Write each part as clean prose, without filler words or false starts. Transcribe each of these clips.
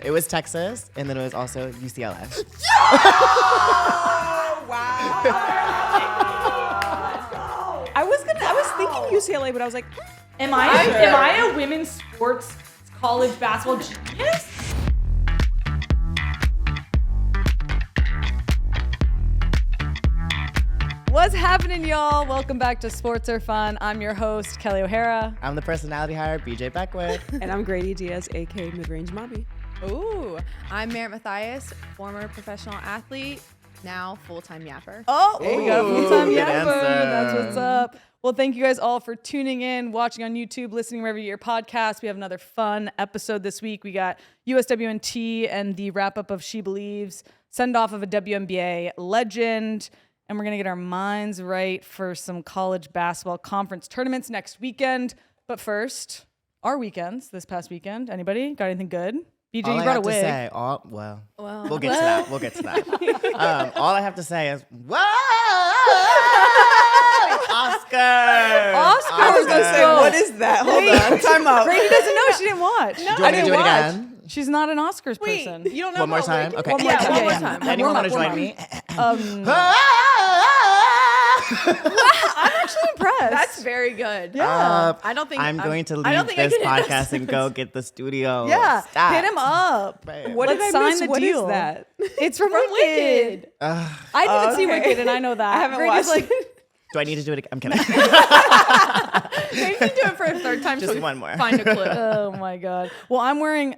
It was Texas, and then it was also UCLA. Oh, wow. I was thinking UCLA, but I was like, am I a women's sports college basketball genius? What's happening, y'all? Welcome back to Sports Are Fun. I'm your host, Kelley O'Hara. I'm the personality hire, BJ Beckwith. And I'm Greydy Diaz, aka Mid-Range Mommy. Ooh, I'm Merritt Mathias, former professional athlete, now full-time yapper. Oh, we got a full-time good yapper. answer. That's what's up. Well, thank you guys all for tuning in, watching on YouTube, listening wherever you get your podcast. We have another fun episode this week. We got USWNT and the wrap-up of She Believes, send-off of a WNBA legend, and we're going to get our minds right for some college basketball conference tournaments next weekend. But first, our weekends this past weekend. Anybody got anything good? BJ, All you I brought have a wig. to say, we'll get to that. We'll get to that. All I have to say is, whoa, Oscar. Oscar was gonna say, what is that? Hold on, time out. Grady doesn't know. She didn't watch. Do you want me to do it again? She's not an Oscars person. You don't know One more about, time? like, Okay. One more Yeah, time. one more time. Anyone Warm want to up, join warm me? I'm actually impressed. That's very good. Yeah. I don't think I'm going to I don't leave think I this can podcast and go get the studio. Yeah. Stop. Hit him up. Babe. What Let's did I sign miss? the What deal. is that? It's from Wicked. I didn't see okay. Wicked, and I know that. I haven't Grady's watched like, Do I need to do it again? I'm kidding. Maybe you can do it for a third time. Just so we one more. Find a clue. oh my God. Well, I'm wearing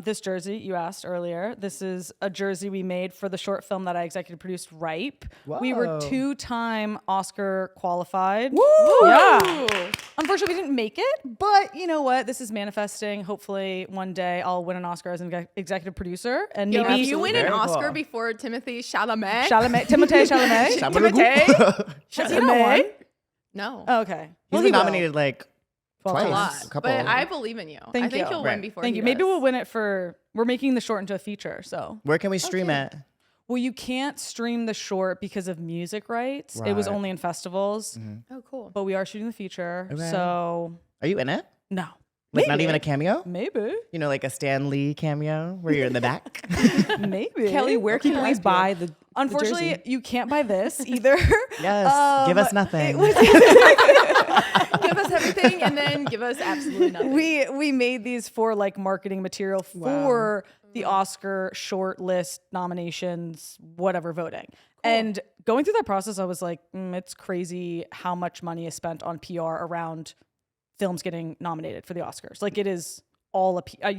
this jersey you asked earlier. This is a jersey we made for the short film that I executive produced, Ripe. We were Whoa. 2-time Oscar qualified. Woo! Yeah. Unfortunately, we didn't make it, but you know what? This is manifesting. Hopefully, one day I'll win an Oscar as an executive producer, and Yo, maybe if you win an Very Oscar cool. before Timothy Chalamet. Timothée Chalamet. Timothée? Has he not won? No. Oh, okay. He's he been will. nominated like twice. a lot. A couple. But I believe in you. Thank I think you. you'll Right. win before Thank he you. Maybe does. we'll win it for. We're making the short into a feature, so. Where can we stream it? Well, you can't stream the short because of music rights. It was Right. only in festivals, Oh, cool. but we are shooting the feature. Okay. So Are you in it? no, Like not even a cameo? maybe, You know, like a Stan Lee cameo where you're in the back? maybe. Kelly, where can we buy the Unfortunately, jersey? you can't buy this either. Yes. Give us nothing. Give us everything and then give us absolutely nothing. we made these for like marketing material for the Oscar short list nominations, whatever voting. And going through that process, I was like, it's crazy how much money is spent on PR around films getting nominated for the Oscars. Like it is all a I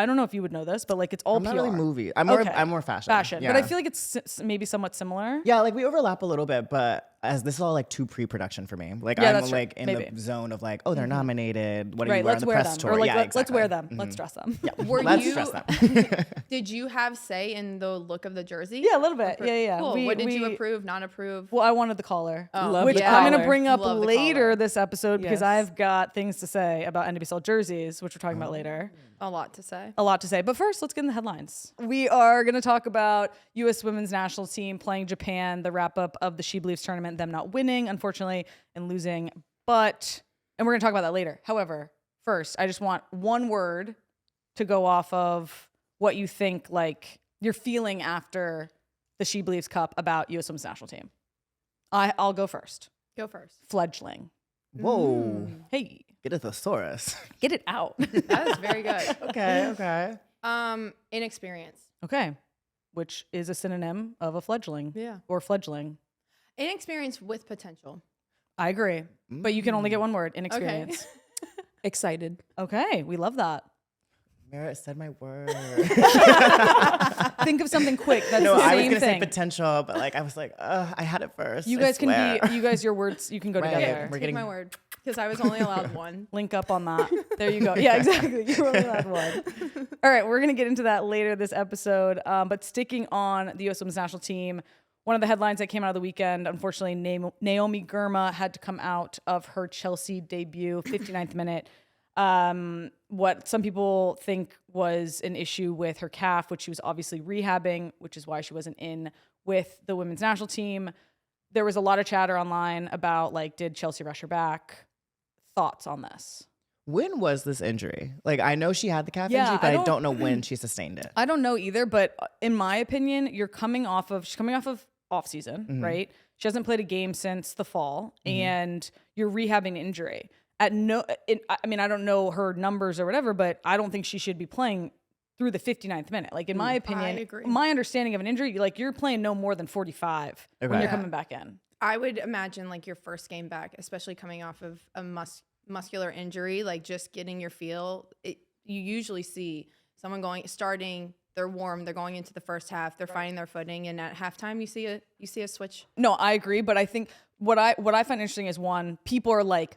don't know if you would know this, but like it's all I'm PR. not really movie. I'm more fashion. Fashion. Yeah. But I feel like it's maybe somewhat similar. Yeah, like we overlap a little bit, but as this is all like too pre-production for me. Like Yeah, I'm that's true. like in Maybe. the zone of like, oh, they're nominated. What do Right, you wear on let's the wear press them. tour? Or like, Yeah, let's exactly. wear them. Let's dress them. Yeah. Were Let's you, dress them. Did you have say in the look of the jersey? Yeah, a little bit. Yeah. Cool. We- What did you we- approve, not approve? Well, I wanted the collar, Oh, which the I'm going to collar. bring up Love the later collar. this episode because Yes. I've got things to say about NWSL jerseys, which we're talking about later. A lot to say. A lot to say. But first, let's get in the headlines. We are going to talk about U.S. women's national team playing Japan, the wrap-up of the She Believes tournament, them not winning, unfortunately, and losing. And we're going to talk about that later. However, first, I just want one word to go off of what you think, like, you're feeling after the She Believes Cup about U.S. women's national team. I'll go first. Go first. Fledgling. Whoa. Hey, Get a thesaurus. get it out. That is very good. Okay. Inexperience. Okay. Which is a synonym of a fledgling. Yeah. Or fledgling. Inexperience with potential. I agree. But you can only get one word, inexperience. excited? Okay. We love that. Merritt said my word. Think of something quick. That's No, the I was same gonna say thing. potential, but like I was like, I had it first. You I guys swear. can be, you guys, your words, you can go Right. together. We're Take getting- my word. Because I was only allowed one. Link up on that. There you go. Yeah, exactly. You were only allowed one. All right, we're going to get into that later this episode. But sticking on the U.S. women's national team, one of the headlines that came out of the weekend, unfortunately, Naomi Girma had to come out of her Chelsea debut, 59th minute. What some people think was an issue with her calf, which she was obviously rehabbing, which is why she wasn't in with the women's national team. There was a lot of chatter online about, like, did Chelsea rush her back? Thoughts on this? When was this injury? Like, I know she had the calf Yeah, injury, but I I don't- don't know when she sustained it. I don't know either, but in my opinion, she's coming off of off season, right? She hasn't played a game since the fall, and you're rehabbing an injury. I mean, I don't know her numbers or whatever, but I don't think she should be playing through the 59th minute. Like, in my opinion, agree. my understanding of an injury, like, you're playing no more than 45 when Okay. you're coming back in. I would imagine like your first game back, especially coming off of a muscular injury, like just getting your feel. You usually see someone starting. They're warm. They're going into the first half. They're finding their footing, and at halftime, you see a switch. No, I agree, but I think what I find interesting is, one, people are like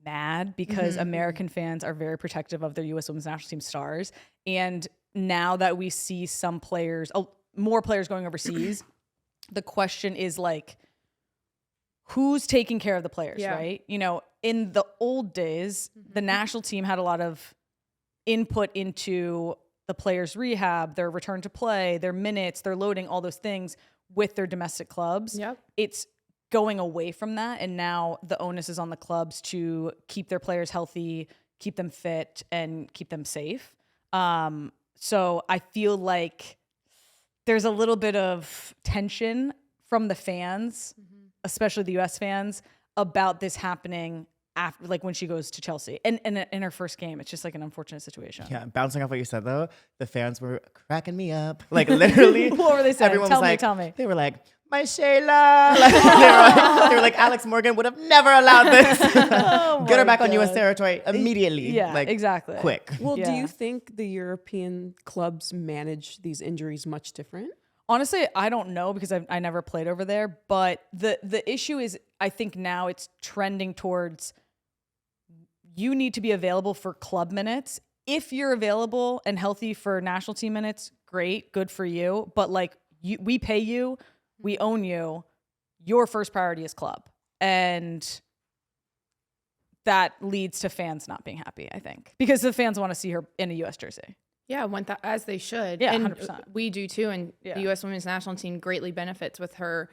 mad because American fans are very protective of their U.S. Women's National Team stars, and now that we see some players, more players going overseas, the question is like, who's taking care of the players, right? You know, in the old days, the national team had a lot of input into the players' rehab, their return to play, their minutes, their loading, all those things with their domestic clubs. Yep. It's going away from that, and now the onus is on the clubs to keep their players healthy, keep them fit, and keep them safe. So I feel like there's a little bit of tension from the fans, especially the U.S. fans, about this happening after, like, when she goes to Chelsea and in her first game. It's just like an unfortunate situation. Yeah, bouncing off what you said though, the fans were cracking me up. Like, literally, What were they saying? everyone Tell was me, like, tell me. They were like, "My Shayla." Like, they were like, Alex Morgan would have never allowed this. Get her back on U.S. territory immediately. Yeah, like, exactly. quick. Well, do Yeah. you think the European clubs manage these injuries much different? Honestly, I don't know because I never played over there. But the issue is, I think now it's trending towards, you need to be available for club minutes. If you're available and healthy for national team minutes, great, good for you. But like, we pay you, we own you. Your first priority is club, and that leads to fans not being happy, I think, because the fans want to see her in a U.S. jersey. Yeah, as they should. Yeah, and 100%. We do too. And Yeah. the U.S. Women's National Team greatly benefits with her,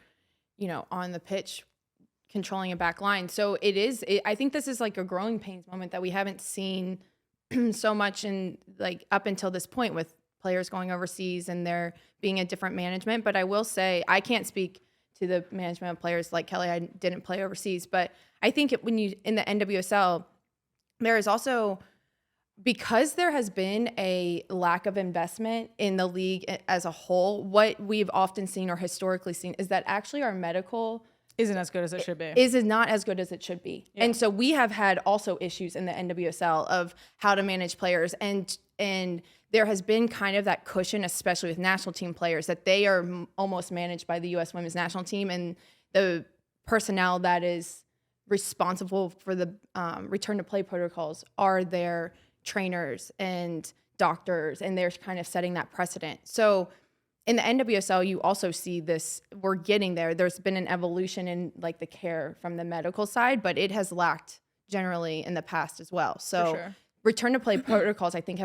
on the pitch, controlling a back line. So I think this is like a growing pains moment that we haven't seen so much in, like, up until this point, with players going overseas and there being a different management. But I will say, I can't speak to the management of players like Kelley. I didn't play overseas, but I think when you in the NWSL, there is also, because there has been a lack of investment in the league as a whole, what we've often seen or historically seen is that actually our medical Isn't as good as it should be. is not as good as it should be. Yeah. And so we have had also issues in the NWSL of how to manage players, and there has been kind of that cushion, especially with national team players, that they are almost managed by the U.S. Women's National Team, and the personnel that is responsible for the return to play protocols are their trainers and doctors, and they're kind of setting that precedent. So in the NWSL, you also see this, we're getting there. There's been an evolution in, like, the care from the medical side, but it has lacked generally in the past as well. So sure. return to play protocols, I think,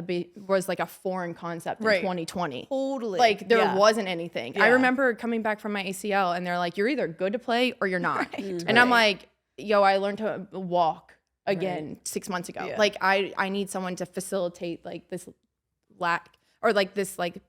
was like a foreign concept in Right. 2020. Totally. Like, there Yeah. wasn't anything. I Yeah. remember coming back from my ACL, and they're like, you're either good to play or you're not. And I'm like, yo, I learned to walk again 6 months ago. Yeah. Like, I need someone to facilitate, like, this lack, or like this, like,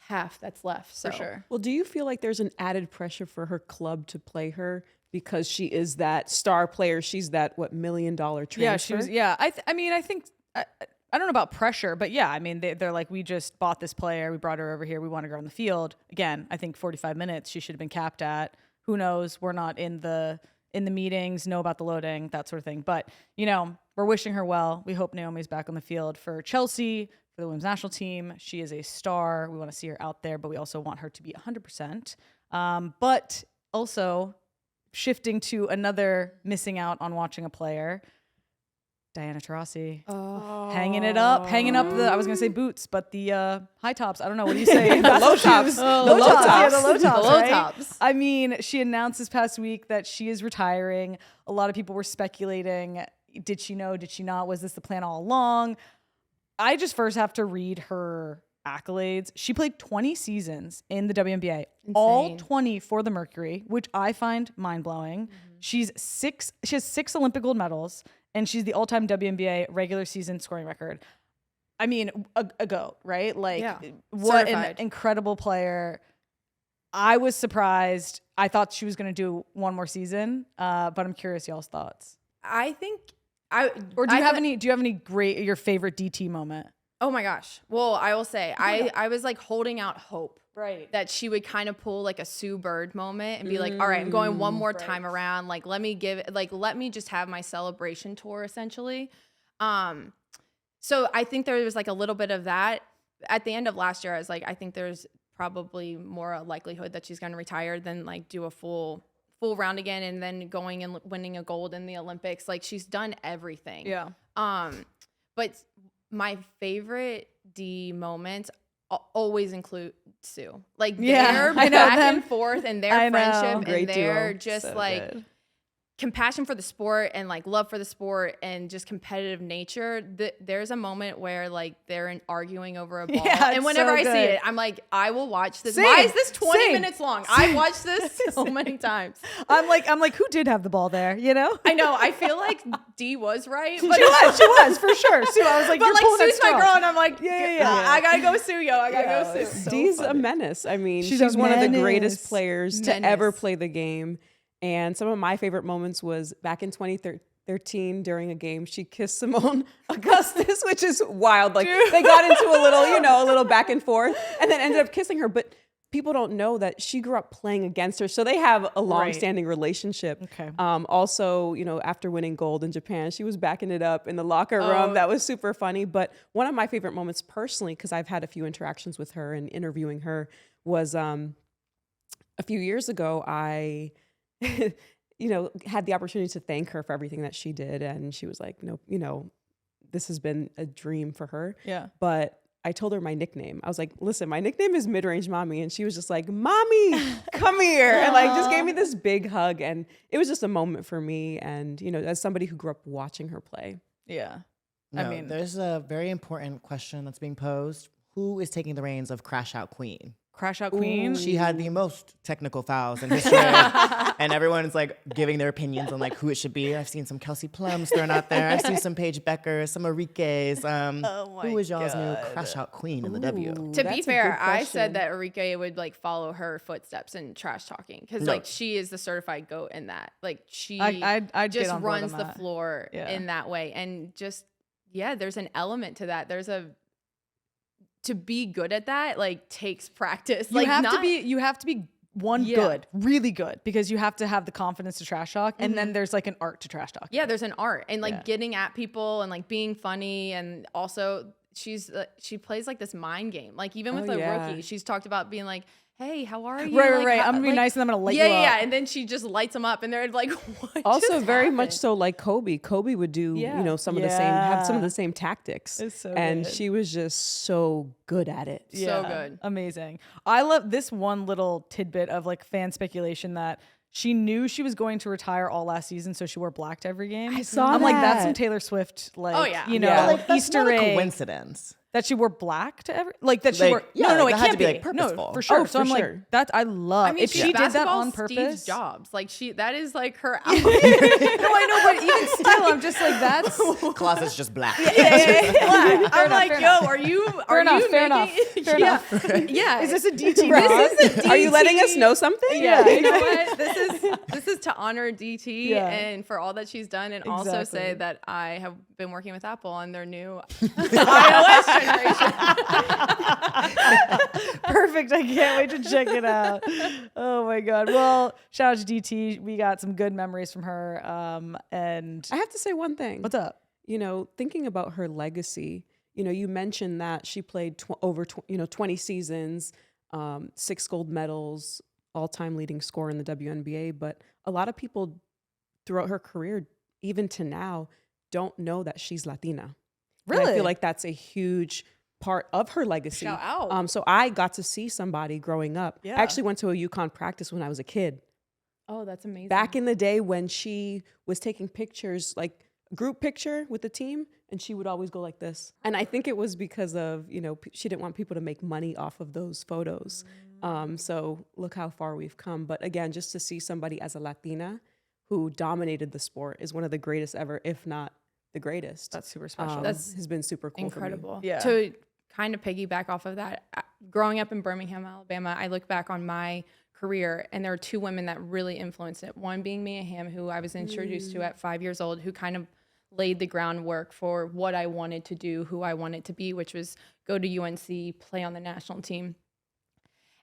half that's left. So For sure. Well, do you feel like there's an added pressure for her club to play her because she is that star player? She's that, $1 million transfer? Yeah, she was. Yeah, I mean, I think I don't know about pressure, but yeah, I mean, they're like, we just bought this player, we brought her over here, we want to go on the field. Again, I think 45 minutes she should have been capped at. Who knows? We're not in the meetings, know about the loading, that sort of thing. But we're wishing her well. We hope Naomi's back on the field for Chelsea, for the women's national team. She is a star. We want to see her out there, but we also want her to be 100%. But also, shifting to another missing out on watching a player, Diana Taurasi. Hanging up the, I was going to say boots, but the high tops. I don't know. What do you say? The low tops. The low tops. Yeah, the low tops. The low right? tops. I mean, she announced this past week that she is retiring. A lot of people were speculating. Did she know? Did she not? Was this the plan all along? I just first have to read her accolades. She played 20 seasons in the WNBA, all 20 for the Mercury, which I find mind-blowing. She has 6 Olympic gold medals and she's the all-time WNBA regular season scoring record. I mean, a GOAT, right? Like, what an incredible player. I was surprised. I thought she was going to do one more season, but I'm curious y'all's thoughts. I think do you have any great, your favorite DT moment? Oh my gosh. Well, I will say I was like holding out hope. Right. That she would kind of pull like a Sue Bird moment and be like, all right, I'm going one more time around. Like, let me just have my celebration tour essentially. So I think there was like a little bit of that at the end of last year. I was like, I think there's probably more likelihood that she's going to retire than like do a full round again and then going and winning a gold in the Olympics. Like, she's done everything. Yeah. But my favorite D moments always include Sue. Like, their back and forth and their friendship and their just so like good. Compassion for the sport and like love for the sport and just competitive nature. There's a moment where like they're arguing over a ball, and whenever I see it, I'm like, I will watch this. Why is this 20 minutes long? I watched this so many times. I'm like, who did have the ball there? You know? I know. I feel like D was right, but she was for sure. Sue, I was like, but like Sue's my girl, and I'm like, I gotta go Sue, yo. I gotta go Sue. So D's funny. A menace. I mean, she's one of the greatest players to ever play the game. And some of my favorite moments was back in 2013 during a game, she kissed Simone Augustus, which is wild. Like, they got into a little back and forth and then ended up kissing her. But people don't know that she grew up playing against her. So they have a long-standing relationship. Okay. Also, after winning gold in Japan, she was backing it up in the locker room. That was super funny. But one of my favorite moments personally, because I've had a few interactions with her and interviewing her, was a few years ago, I had the opportunity to thank her for everything that she did. And she was like, no, this has been a dream for her. Yeah. But I told her my nickname. I was like, listen, my nickname is Mid-Range Mommy. And she was just like, Mommy, come here. And like, just gave me this big hug. And it was just a moment for me. And, as somebody who grew up watching her play. Yeah. No, I mean, there's a very important question that's being posed. Who is taking the reins of Crash Out Queen? Crash Out Queen. She had the most technical fouls in history, and everyone's like giving their opinions on like who it should be. I've seen some Kelsey Plums thrown out there. I've seen some Paige Becker, some Enrique's. Who is y'all's new Crash Out Queen in the W? To be fair, I said that Enrique would like follow her footsteps in trash talking because like she is the certified GOAT in that. Like she just runs the floor in that way, and just there's an element to that. To be good at that, like, takes practice. You have to be good, really good, because you have to have the confidence to trash talk, and then there's like an art to trash talk. Yeah, there's an art, and like getting at people and like being funny, and also she plays like this mind game. Like even with rookie, she's talked about being like, hey, how are you? Right. I'm gonna be nice and I'm gonna light you up. Yeah. And then she just lights them up and they're like, what? Also very much so like Kobe. Kobe would do, some of the same, have some of the same tactics. It's so and good. She was just so good at it. So good. Amazing. I love this one little tidbit of like fan speculation that she knew she was going to retire all last season, so she wore black to every game. I saw that. I'm like, that's some Taylor Swift, like, like, Easter egg. Coincidence. That she wore black to every, like that she wore. Yeah, no, it that can't had to be like purposeful. No, for sure. Oh, so for I'm sure. like, that I love. I mean, if she did that on purpose, Steve Jobs, like that is like her. No, I know, but even still, I'm just like, that's closet's just black. Yeah. I'm like, yo, are you fair enough. Yeah. Is this a DT? This is a DT. Are you letting us know something? Yeah. You know what? This is to honor DT and for all that she's done, and also say that I have been working with Apple on their new iOS generation. Perfect. I can't wait to check it out. Oh my God. Well, shout out to DT. We got some good memories from her. And I have to say one thing. What's up? Thinking about her legacy, you mentioned that she played over 20 seasons, 6 gold medals, all-time leading scorer in the WNBA. But a lot of people throughout her career, even to now, don't know that she's Latina. Really? And I feel like that's a huge part of her legacy. Shout out. So I got to see somebody growing up. Yeah. I actually went to a UConn practice when I was a kid. Oh, that's amazing. Back in the day when she was taking pictures, like a group picture with the team, and she would always go like this. And I think it was because of, she didn't want people to make money off of those photos. So look how far we've come. But again, just to see somebody as a Latina who dominated the sport is one of the greatest ever, if not the greatest. That's super special. Has been super cool. Incredible. For me. Yeah. To kind of piggyback off of that, growing up in Birmingham, Alabama, I look back on my career and there are two women that really influenced it. One being Mia Hamm, who I was introduced to at 5 years old, who kind of laid the groundwork for what I wanted to do, who I wanted to be, which was go to UNC, play on the national team.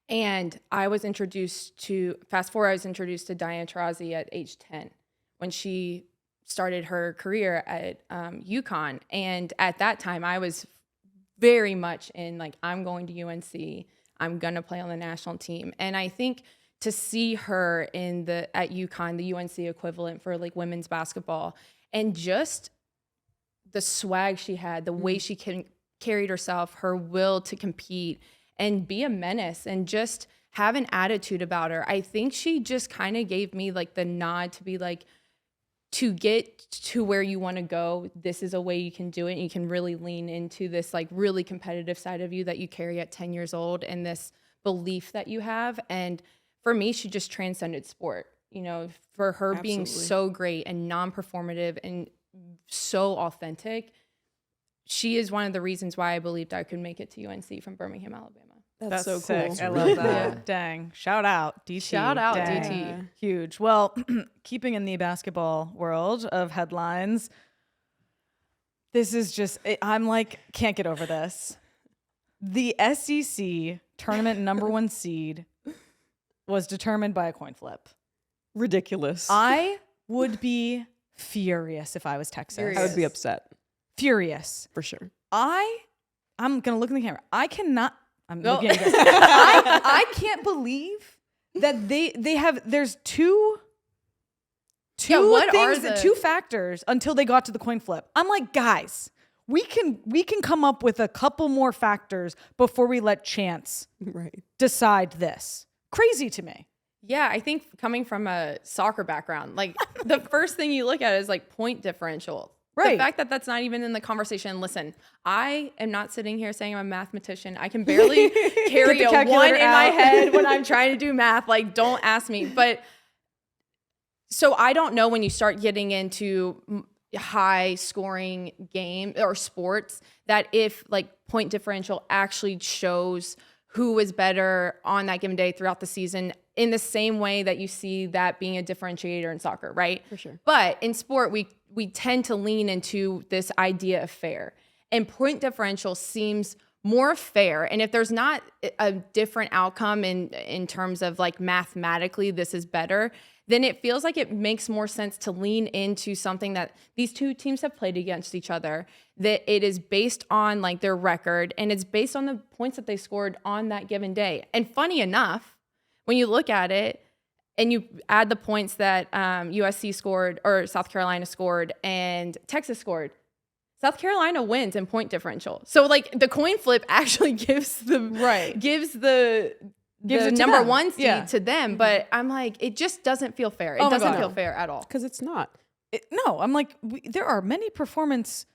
And I was introduced to, fast forward, I was introduced to Diana Taurasi at age 10 when she started her career at UConn. And at that time, I was very much in like, I'm going to UNC, I'm going to play on the national team. And I think to see her at UConn, the UNC equivalent for like women's basketball, and just the swag she had, the way she carried herself, her will to compete and be a menace and just have an attitude about her. I think she just kind of gave me like the nod to be like, to get to where you want to go, this is a way you can do it. And you can really lean into this like really competitive side of you that you carry at 10 years old and this belief that you have. And for me, she just transcended sport. You know, for her being so great and non-performative and so authentic, she is one of the reasons why I believed I could make it to UNC from Birmingham, Alabama. That's so sick. cool. I love that. Dang. Shout out, DT. Shout out, Dang. DT. Huge. Well, keeping in the basketball world of headlines, this is just, I'm like, can't get over this. The SEC tournament #1 seed was determined by a coin flip. Ridiculous. I would be furious if I was Texas. I would be upset. Furious. For sure. I'm going to look in the camera. I'm looking at you guys. I can't believe that they have, there's two factors until they got to the coin flip. I'm like, guys, we can come up with a couple more factors before we let chance decide this. Crazy to me. Yeah, I think coming from a soccer background, like the first thing you look at is like point differential. Right. The fact that that's not even in the conversation. Listen, I am not sitting here saying I'm a mathematician. I can barely carry a one in my head when I'm trying to do math. Like, don't ask me. But so I don't know when you start getting into high scoring game or sports that if like point differential actually shows who is better on that given day throughout the season in the same way that you see that being a differentiator in soccer, right? For sure. But in sport, we tend to lean into this idea of fair. And point differential seems more fair. And if there's not a different outcome in terms of like mathematically this is better, then it feels like it makes more sense to lean into something that these two teams have played against each other, that it is based on like their record and it's based on the points that they scored on that given day. And funny enough, when you look at it and you add the points that USC scored or South Carolina scored and Texas scored, South Carolina wins in point differential. So like the coin flip actually gives the number one seed to them. But I'm like, it just doesn't feel fair. It doesn't feel fair at all. Because it's not. No, I'm like, there are many performance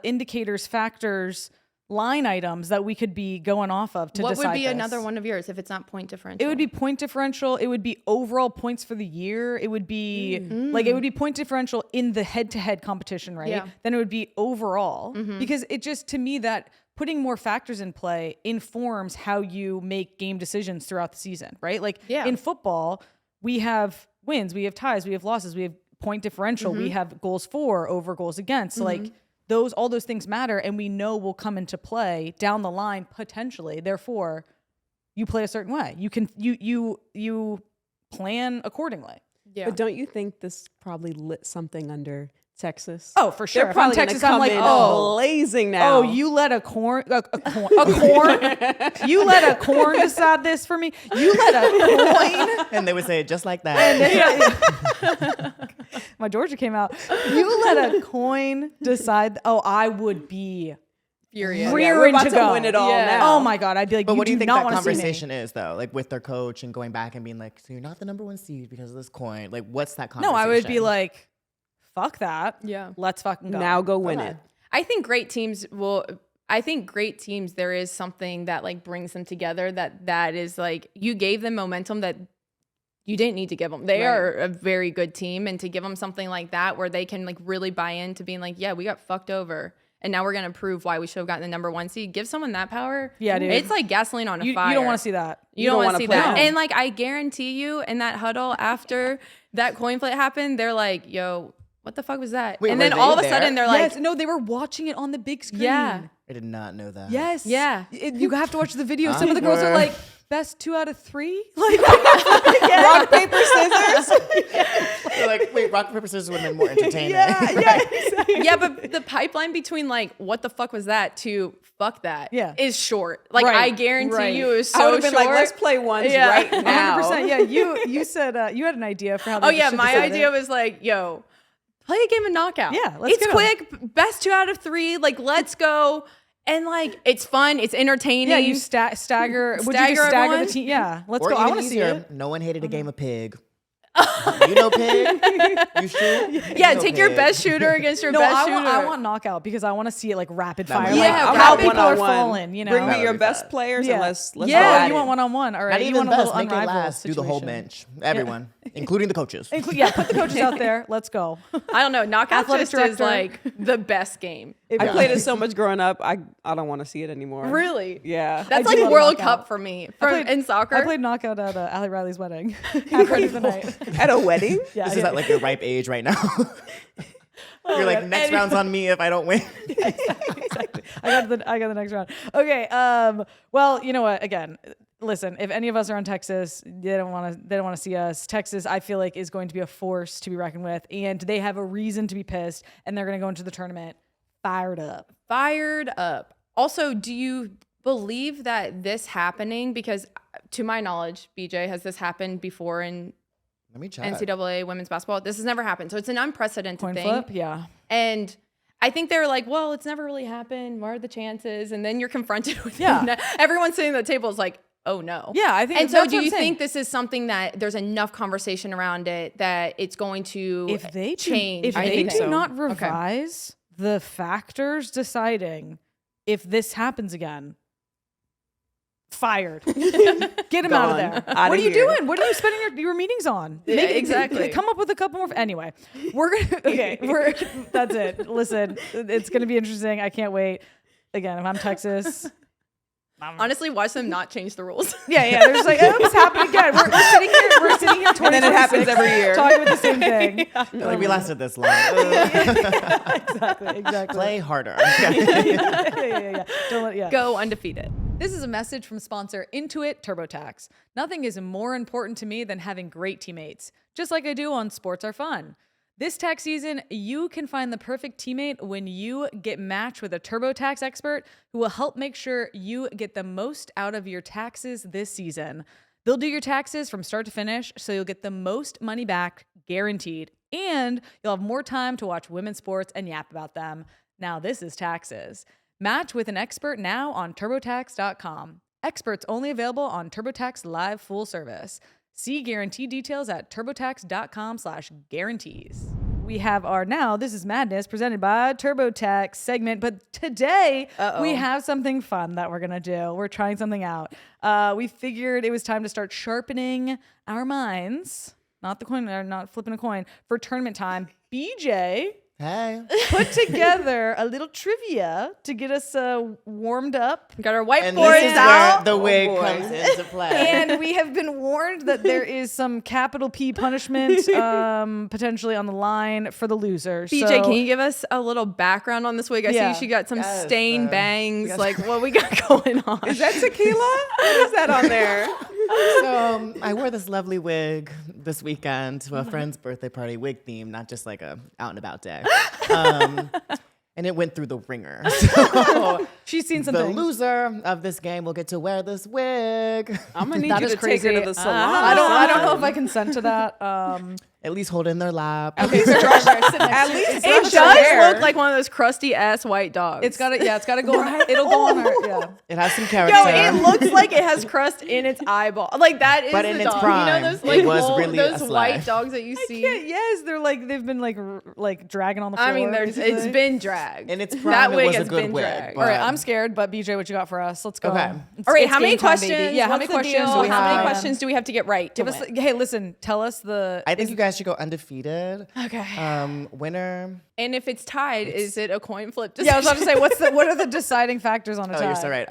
indicators, factors, line items that we could be going off of to decide What would be this. another one of yours if it's not point differential? It would be point differential. It would be overall points for the year. It would be like, it would be point differential in the head-to-head competition, right? Yeah. Then it would be overall because it just, to me, that putting more factors in play informs how you make game decisions throughout the season, right? Like in football, we have wins, we have ties, we have losses, we have point differential, we have goals for over goals against. So like all those things matter and we know will come into play down the line potentially. Therefore, you play a certain way. You can you plan accordingly. Yeah. But don't you think this probably lit something under Texas? Oh, for sure. They're probably Texas, come I'm like, in blazing now. Oh, you let a corn you let a corn decide this for me. You let a coin, and they would say it just like that. My Georgia came out. You let a coin decide. Oh, I would be furious. We're about to win it all now. Oh my God, I'd be like, but what do you think that want conversation is though? Like with their coach and going back and being like, so you're not the number one seed because of this coin. Like, what's that conversation? No, I would be like, fuck that. Yeah. Let's fucking go. Now go win it. I think great teams there is something that like brings them together that is like you gave them momentum that you didn't need to give them. They are a very good team, and to give them something like that where they can like really buy into being like, yeah, we got fucked over. And now we're going to prove why we should have gotten the number 1 seed. Give someone that power. Yeah, dude. It's like gasoline on a fire. You don't want to see that. You don't want to see that. play. And like, I guarantee you in that huddle after that coin flip happened, they're like, yo, what the fuck was that? Wait, and were then they all of a there? sudden they're like, Yes, no, they were watching it on the big screen. yeah. I did not know that. Yes. Yeah. You have to watch the video. Some of the girls are like, best 2 out of 3. Like, Rock, paper, scissors. They're like, wait, rock, paper, scissors would have been more entertaining. Yeah, but the pipeline between like, what the fuck was that to fuck that is short. Like, Right. I guarantee you it was so I would have been short. like, let's play ones Yeah. right now. 100%. Yeah, you said you had an idea for how they Oh yeah, should my decide idea it. was like, yo, play a game of knockout. Yeah, let's it's go. quick, best 2 out of 3. Like, let's go. And like, it's fun, it's entertaining. Yeah, you stagger. Would you Stagger just stagger everyone? the team? Yeah, let's Or go. I even want to see easier, it. no one hated a game of pig. You know pig? You shoot? Yeah, You know take your pig. best shooter against your No, best I shooter. want knockout because I want to see it like rapid That would fire. be Like, Yeah, I how want people are one-on-one. falling. You know. Bring me That your would be best fun. players Yeah. and let's go Yeah, at you it. want one-on-one. All right, Not you even want a best. little Make it unrivaled last. Do the whole situation. bench. Everyone, including the coaches. Yeah, put the coaches out there. Let's go. I don't know. Knockout Athletic just is director. like the best game. I played it so much growing up. I don't want to see it anymore. Really? Yeah. That's I do like love World knockout. Cup for me. played- In soccer. I played knockout at Ali Riley's wedding. Halfway through the night. At a wedding? Yeah, This is at like your ripe age right now. You're like, next round's on me if I don't win. Exactly. I got the next round. Okay. Well, you know what? Again, listen. If any of us are on Texas, they don't want to see us. Texas, I feel like, is going to be a force to be reckoned with, and they have a reason to be pissed, and they're going to go into the tournament fired up. Fired up. Also, do you believe that this happening? Because to my knowledge, BJ, has this happened before in Let me check. NCAA women's basketball? This has never happened. So it's an unprecedented Coin thing. flip. Yeah. And I think they're like, well, it's never really happened. What are the chances? And then you're confronted with Yeah. it. Everyone sitting at the table is like, oh no. Yeah, I think. And so that's do what I'm you saying. think this is something that there's enough conversation around it that it's going to if they change? if I they think do so. not revise the factors deciding if this happens again, fired. Get him out of Gone. there. Outta What are you here. doing? What are you spending your meetings on? Yeah, exactly. Come up with a couple more. Anyway, we're gonna. Okay, that's it. Listen, it's gonna be interesting. I can't wait. Again, if I'm Texas. Honestly, watch them not change the rules. Yeah, they're just like, oh, it's happening again. We're sitting here 20 And then it happens every year. talking about the same thing. They're like, we lasted this long. Exactly. Play harder. Yeah. Don't let, Go undefeated. This is a message from sponsor Intuit TurboTax. Nothing is more important to me than having great teammates, just like I do on Sports Are Fun. This tax season, you can find the perfect teammate when you get matched with a TurboTax expert who will help make sure you get the most out of your taxes this season. They'll do your taxes from start to finish, so you'll get the most money back, guaranteed, and you'll have more time to watch women's sports and yap about them. Now this is taxes. Match with an expert now on TurboTax.com. Experts only available on TurboTax Live Full Service. See guarantee details at TurboTax.com/guarantees. We have our Now This Is Madness presented by TurboTax segment, but today we have something fun that we're gonna do. We're trying something out. We figured it was time to start sharpening our minds. Not the coin, or not flipping a coin for tournament time. BJ Hey. put together a little trivia to get us warmed up. Got our And whiteboards this is out. where the wig boy. comes into play. And we have been warned that there is some capital P punishment potentially on the line for the loser. BJ, So- can you give us a little background on this wig? I Yeah. see she got some Yes, stained bangs. Like, what we got going on? Is that tequila? What is that on there? So I wore this lovely wig this weekend to a friend's birthday party, wig theme, not just like a out and about day. And it went through the ringer. So She's seen some the things. loser of this game will get to wear this wig. I'm gonna need That you is to take her crazy. to the salon. I don't know if I consent to that. at least hold it in their lap. At least It does look like one of those crusty ass white dogs. It's got to go. It'll go on her. Yeah. It has some character. Yo, it looks like it has crust in its eyeball. Like that is But the in its dog. prime, you know those it like was whole- really a those slay. white dogs that you see. Yes, they've been like dragging on the floor. I mean, basically. it's been dragged. In its that prime, it wig was a has good been wig. dragged. All right, I'm scared, but BJ, what you got for us? Let's go. Okay. All right, It's how many game time, questions? baby. Yeah, how many What's the questions deal? do we How many have? questions do we have to get right? Give us. Hey, listen. Tell us the. I think you guys should go undefeated. Okay. Winner. And if it's tied, is it a coin flip? Yeah, I was about to say, what are the deciding factors on a tie? Oh, you're so right.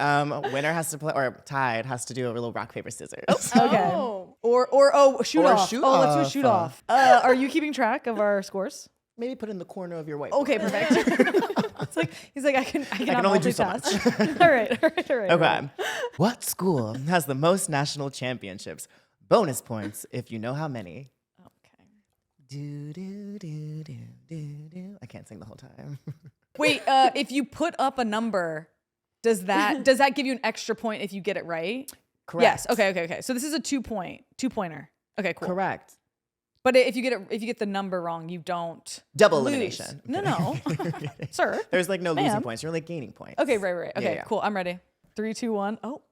Winner has to play, or tied has to do a little rock, paper, scissors. Okay. Oh. Or shoot Or off. shoot Let's do a off. shoot off. Are you keeping track of our scores? Maybe put in the corner of your whiteboard. Okay, perfect. It's like he's like I can only do so much. multitask. all right. Okay. What school has the most national championships? Bonus points if you know how many. Okay. Do, do, do, do, do, do. I can't sing the whole time. Wait, if you put up a number, does that give you an extra point if you get it right? Correct. Yes. Okay. So this is a 2-pointer. Okay, cool. Correct. But if you get the number wrong, you don't Double lose. elimination. No, sir. There's like no losing Ma'am. points. You're like gaining points. Okay, right. Okay, Yeah. cool. I'm ready. 3, 2, 1. Oh,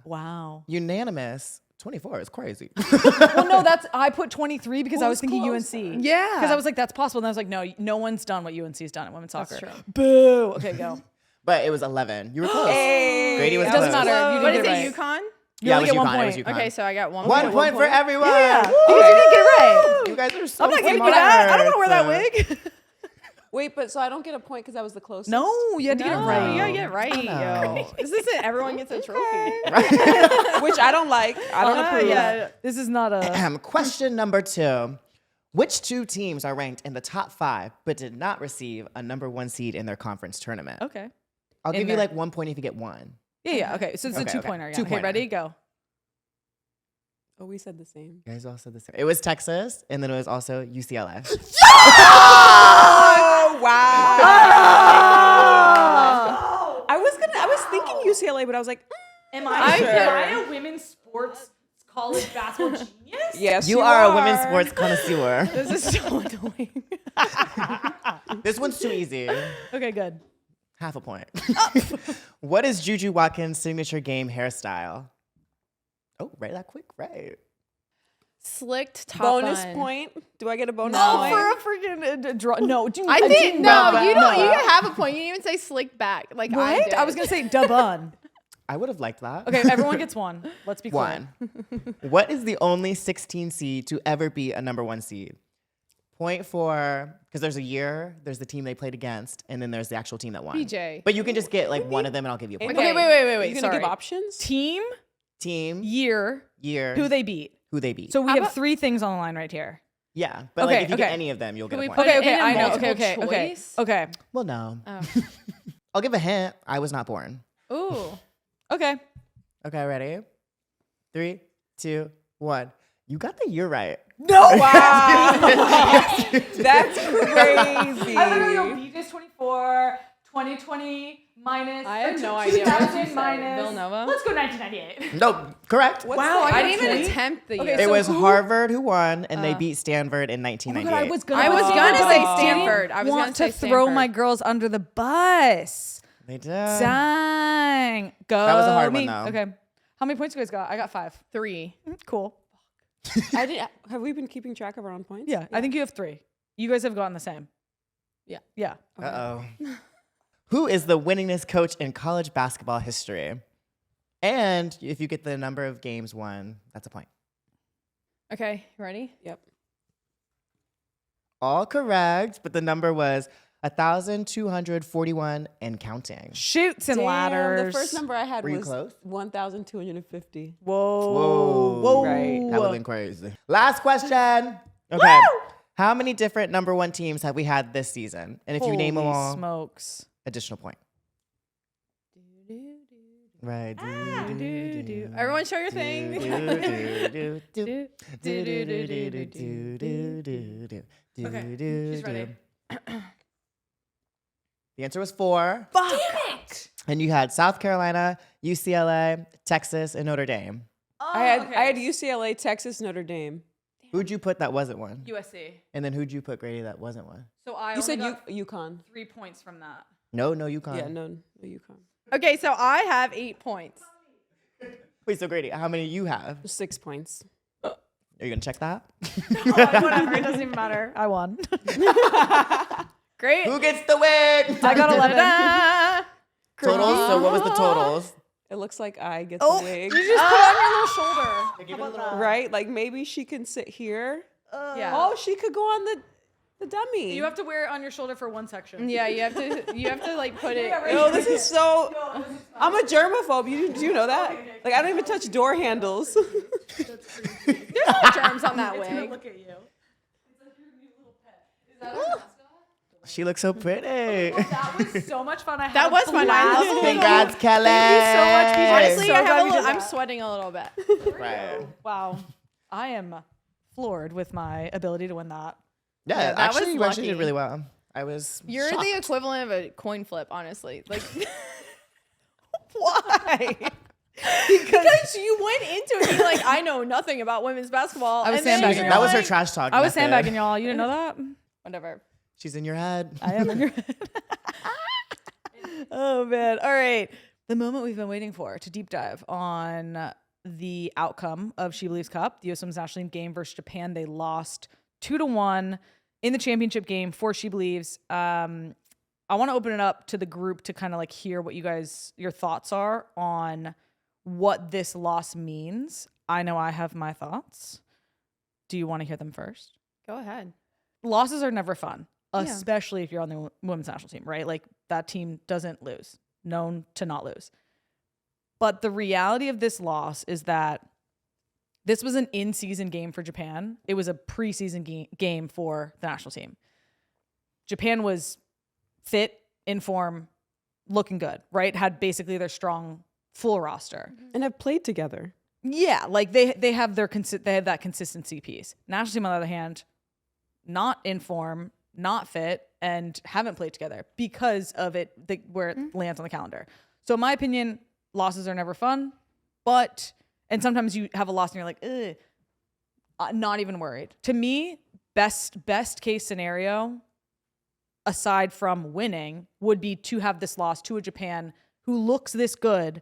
wow. Unanimous. 24 is crazy. Well, no, I put 23 because I was thinking UNC. Yeah. Because I was like, that's possible. And I was like, no one's done what UNC's done in women's soccer. true. Boo. Okay, go. But it was 11. You were close. Hey. Grady was It doesn't close. matter. You What didn't is get it, right. UConn? You Yeah, only it get was 1 UConn. It was point. UConn. Okay, so I got one. One point. point for everyone. Yeah. Woo! Because you didn't get it right. You guys are so I'm not giving you smart. that. I don't want to wear that wig. Wait, but so I don't get a point because I was the closest? No, you had to get it No, right. you gotta get right, know. yo. This isn't everyone gets a trophy. Which I don't like. I don't approve. Yeah, this is not a. Question number 2. Which 2 teams are ranked in the top 5 but did not receive a number 1 seed in their conference tournament? Okay. I'll In give you there. like 1 point if you get 1. Yeah. Okay. So it's Okay, a 2-pointer. okay. Yeah. Okay, Two-pointer. ready? Go. Oh, we said the same. You guys all said the same. It was Texas, and then it was also UCLA. Oh, wow. I was thinking UCLA, but I was like, Am I sure? a women's sports college basketball genius? yes, You are a women's sports connoisseur. This is so annoying. This one's too easy. Okay, good. Half a point. What is Juju Watkins' signature game hairstyle? Oh, right that quick, right. Slicked top Bonus bun. point. Do I get a bonus Oh, point? for a freaking draw. No, I think no, you don't. You have a point. You didn't even say slick back. Like I What? did. I was gonna say dubun. I would have liked that. Okay, everyone gets 1. Let's be clear. 1. What is the only 16 seed to ever be a number 1 seed? Point for, because there's a year, there's the team they played against, and then there's the actual team that won. BJ. But you can just get like one of them and I'll give you a point. Okay, wait. Are you gonna Sorry. give options? Team, Team, year, year, who they beat. who they beat. So we How have about- 3 things on the line right here. Yeah, but Okay, like if you get okay. any of them, you'll get Can a we point. put Okay, it okay, in a I know. multiple Okay. choice? Okay. Well, no. Oh. I'll give a hint. I was not born. Ooh. Okay. Okay, ready? 3, 2, 1. You got the year right. No. Wow. That's crazy. I literally know BJ's 24, 2020 minus. I have or no idea what 2000 you said. minus. Villanova? Let's go 1998. No, correct. Wow, I got didn't a even point. attempt the Okay, year. It so was who- Harvard who won, and they beat Stanford in 1998. I was gonna say but I Stanford. didn't I was want gonna say to throw Stanford. my girls under the bus. They did. Dang. Go. That was a hard one, me. though. Okay. How many points you guys got? I got 5. 3. Cool. Have we been keeping track of our own points? Yeah, I think you have 3. You guys have gotten the same. Yeah. Yeah. Uh-oh. Who is the winningest coach in college basketball history? And if you get the number of games won, that's a point. Okay, ready? Yep. All correct, but the number was 1,241 and counting. Shoots and Damn, ladders. the first number I had Were you was close? 1,250. Whoa. Whoa. Right. That would have been crazy. Last question. Okay. How many different number 1 teams have we had this season? And if you name them Holy all, smokes. additional point. Right. Everyone show your thing. Okay, she's ready. The answer was 4. Damn it. And you had South Carolina, UCLA, Texas, and Notre Dame. I had UCLA, Texas, Notre Dame. Who'd you put that wasn't one? USC. And then who'd you put, Grady, that wasn't one? So I You said UConn. 3 points from that. No, UConn. Yeah, no, UConn. Okay, so I have 8 points. Wait, so Grady, how many you have? 6 points. Are you gonna check that? Whatever, it doesn't even matter. I won. Great. Who gets the win? I got 11. Totals. So what was the totals? It looks like I get the wig. You just put on your little shoulder. Right? Like maybe she can sit here. Yeah. Oh, she could go on the dummy. You have to wear it on your shoulder for one section. Yeah, you have to like put it. Oh, this is so. I'm a germaphobe. Do you know that? Like I don't even touch door handles. There's no germs on that wig. Look at you. She looks so pretty. That was so much fun. That was fun. I love it. Congrats, Kelley. Thank you so much, BJ. Honestly, So I have glad a you little, did I'm that. sweating a little bit. Right. Wow. I am floored with my ability to win that. Yeah, that actually, was you actually did lucky. really well. I was You're shocked. the equivalent of a coin flip, honestly. Like Why? because you went into it being like, I know nothing about women's basketball. I was and then sandbagging you're That was her like, trash talk. I was method. sandbagging y'all. You didn't know that? Whatever. She's in your head. I am in your head. Oh, man. All right. The moment we've been waiting for to deep dive on the outcome of SheBelieves Cup, the US Women's National Team game versus Japan. They lost 2-1 in the championship game for SheBelieves. I want to open it up to the group to kind of like hear what your thoughts are on what this loss means. I know I have my thoughts. Do you want to hear them first? Go ahead. Losses are never fun, Yeah. especially if you're on the women's national team, right? Like that team doesn't lose, known to not lose. But the reality of this loss is that this was an in-season game for Japan. It was a preseason game for the national team. Japan was fit, in form, looking good, right? Had basically their strong full roster. And have played together. Yeah, like they have that consistency piece. National team, on the other hand, not in form, not fit, and haven't played together because of where it lands on the calendar. So in my opinion, losses are never fun, and sometimes you have a loss and you're like, ugh, not even worried. To me, best case scenario, aside from winning, would be to have this loss to a Japan who looks this good,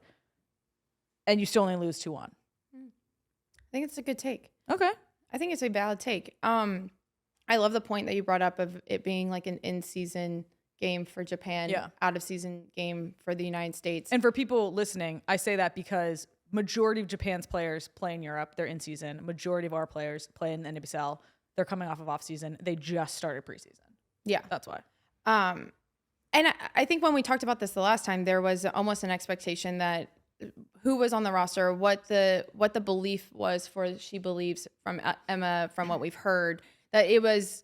and you still only lose 2-1. I think it's a good take. Okay. I think it's a valid take. I love the point that you brought up of it being like an in-season game for Japan, Yeah. out-of-season game for the United States. And for people listening, I say that because majority of Japan's players play in Europe. They're in season. Majority of our players play in the NWSL. They're coming off of season. They just started preseason. Yeah. That's why. And I think when we talked about this the last time, there was almost an expectation that who was on the roster, what the belief was for SheBelieves from Emma, from what we've heard, that it was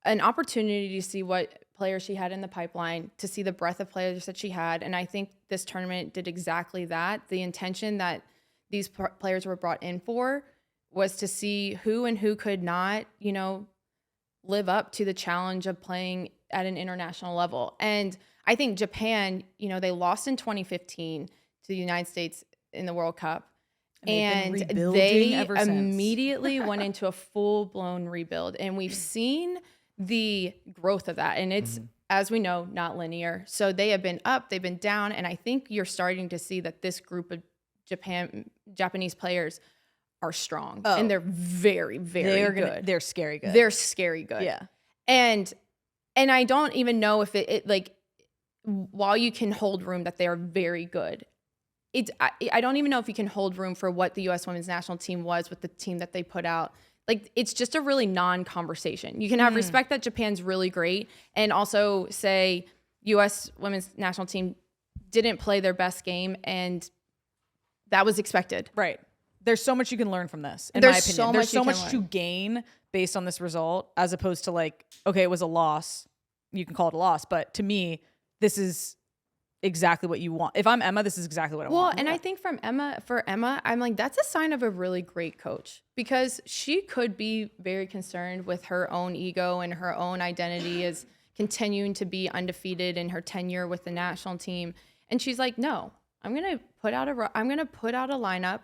an opportunity to see what players she had in the pipeline, to see the breadth of players that she had. And I think this tournament did exactly that. The intention that these players were brought in for was to see who and who could not, live up to the challenge of playing at an international level. And I think Japan, they lost in 2015 to the United States in the World Cup. And they immediately went into a full-blown rebuild. And we've seen the growth of that. And it's, as we know, not linear. So they have been up, they've been down. And I think you're starting to see that this group of Japanese players are strong. And they're very, very good. They're scary good. They're scary good. Yeah. And I don't even know if it like, while you can hold room that they are very good, I don't even know if you can hold room for what the U.S. Women's National Team was with the team that they put out. Like, it's just a really non-conversation. You can have respect that Japan's really great, and also say U.S. Women's National Team didn't play their best game, and that was expected. Right. There's so much you can learn from this, in my opinion. So There's so much much to gain based on this result, as opposed to like, okay, it was a loss. You can call it a loss, but to me, this is exactly what you want. If I'm Emma, this is exactly what I want. Well, and I think for Emma, I'm like, that's a sign of a really great coach, because she could be very concerned with her own ego and her own identity as continuing to be undefeated in her tenure with the national team. And she's like, no, I'm going to put out a lineup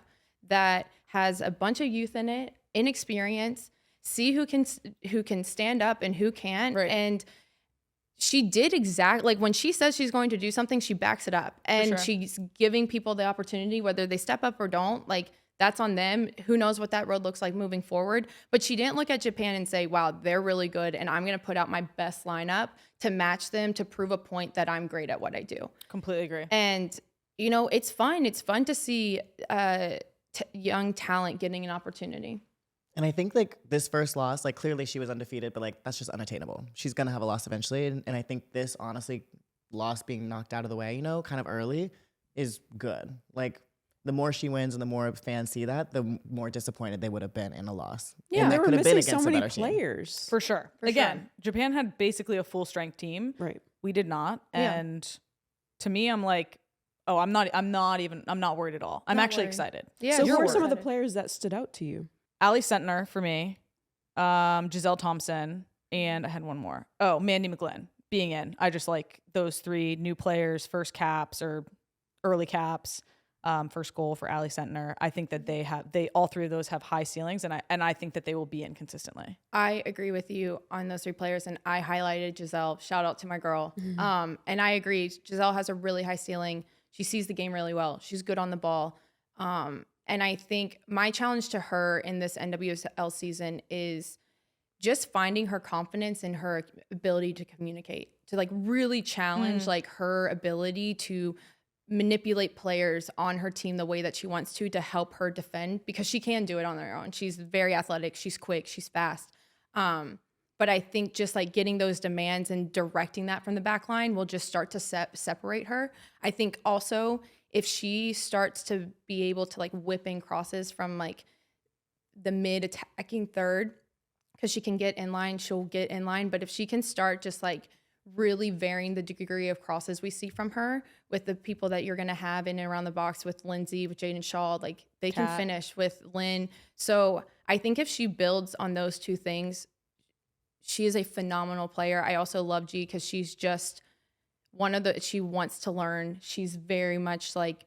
that has a bunch of youth in it. inexperience, see who can stand up and who can't. Right. And she did exactly, like when she says she's going to do something, she backs it up. And she's giving people the opportunity, whether they step up or don't, like that's on them. Who knows what that road looks like moving forward. But she didn't look at Japan and say, wow, they're really good, and I'm going to put out my best lineup to match them, to prove a point that I'm great at what I do. Completely agree. And, you know, it's fun. It's fun to see young talent getting an opportunity. And I think like this first loss, like clearly she was undefeated, but like that's just unattainable. She's gonna have a loss eventually, and I think this honestly loss being knocked out of the way, you know, kind of early, is good. Like the more she wins and the more fans see that, the more disappointed they would have been in a loss. Yeah, and they that were could have been missing so against a many better team. players. For sure. Again, Japan had basically a full strength team. Right. We did not. And to me, I'm like, oh, I'm not worried at all. I'm actually excited. Yeah. So who You're are some of the excited. players that stood out to you? Allie Sentner for me, Giselle Thompson, and I had one more. Oh, Mandy McGlynn being in. I just like those 3 new players, first caps or early caps, first goal for Allie Sentner. I think that they all 3 of those have high ceilings, and I think that they will be in consistently. I agree with you on those 3 players, and I highlighted Giselle. Shout out to my girl. And I agree. Giselle has a really high ceiling. She sees the game really well. She's good on the ball. And I think my challenge to her in this NWSL season is just finding her confidence in her ability to communicate, to like really challenge like her ability to manipulate players on her team the way that she wants to help her defend, because she can do it on her own. She's very athletic. She's quick. She's fast. But I think just like getting those demands and directing that from the back line will just start to separate her. I think also if she starts to be able to like whip in crosses from like the mid attacking third, because she can get in line, she'll get in line. But if she can start just like really varying the degree of crosses we see from her with the people that you're going to have in and around the box, with Lindsay, with Jaden Shaw, like they can finish with Lynn. So I think if she builds on those 2 things, she is a phenomenal player. I also love G because she's just she wants to learn. She's very much like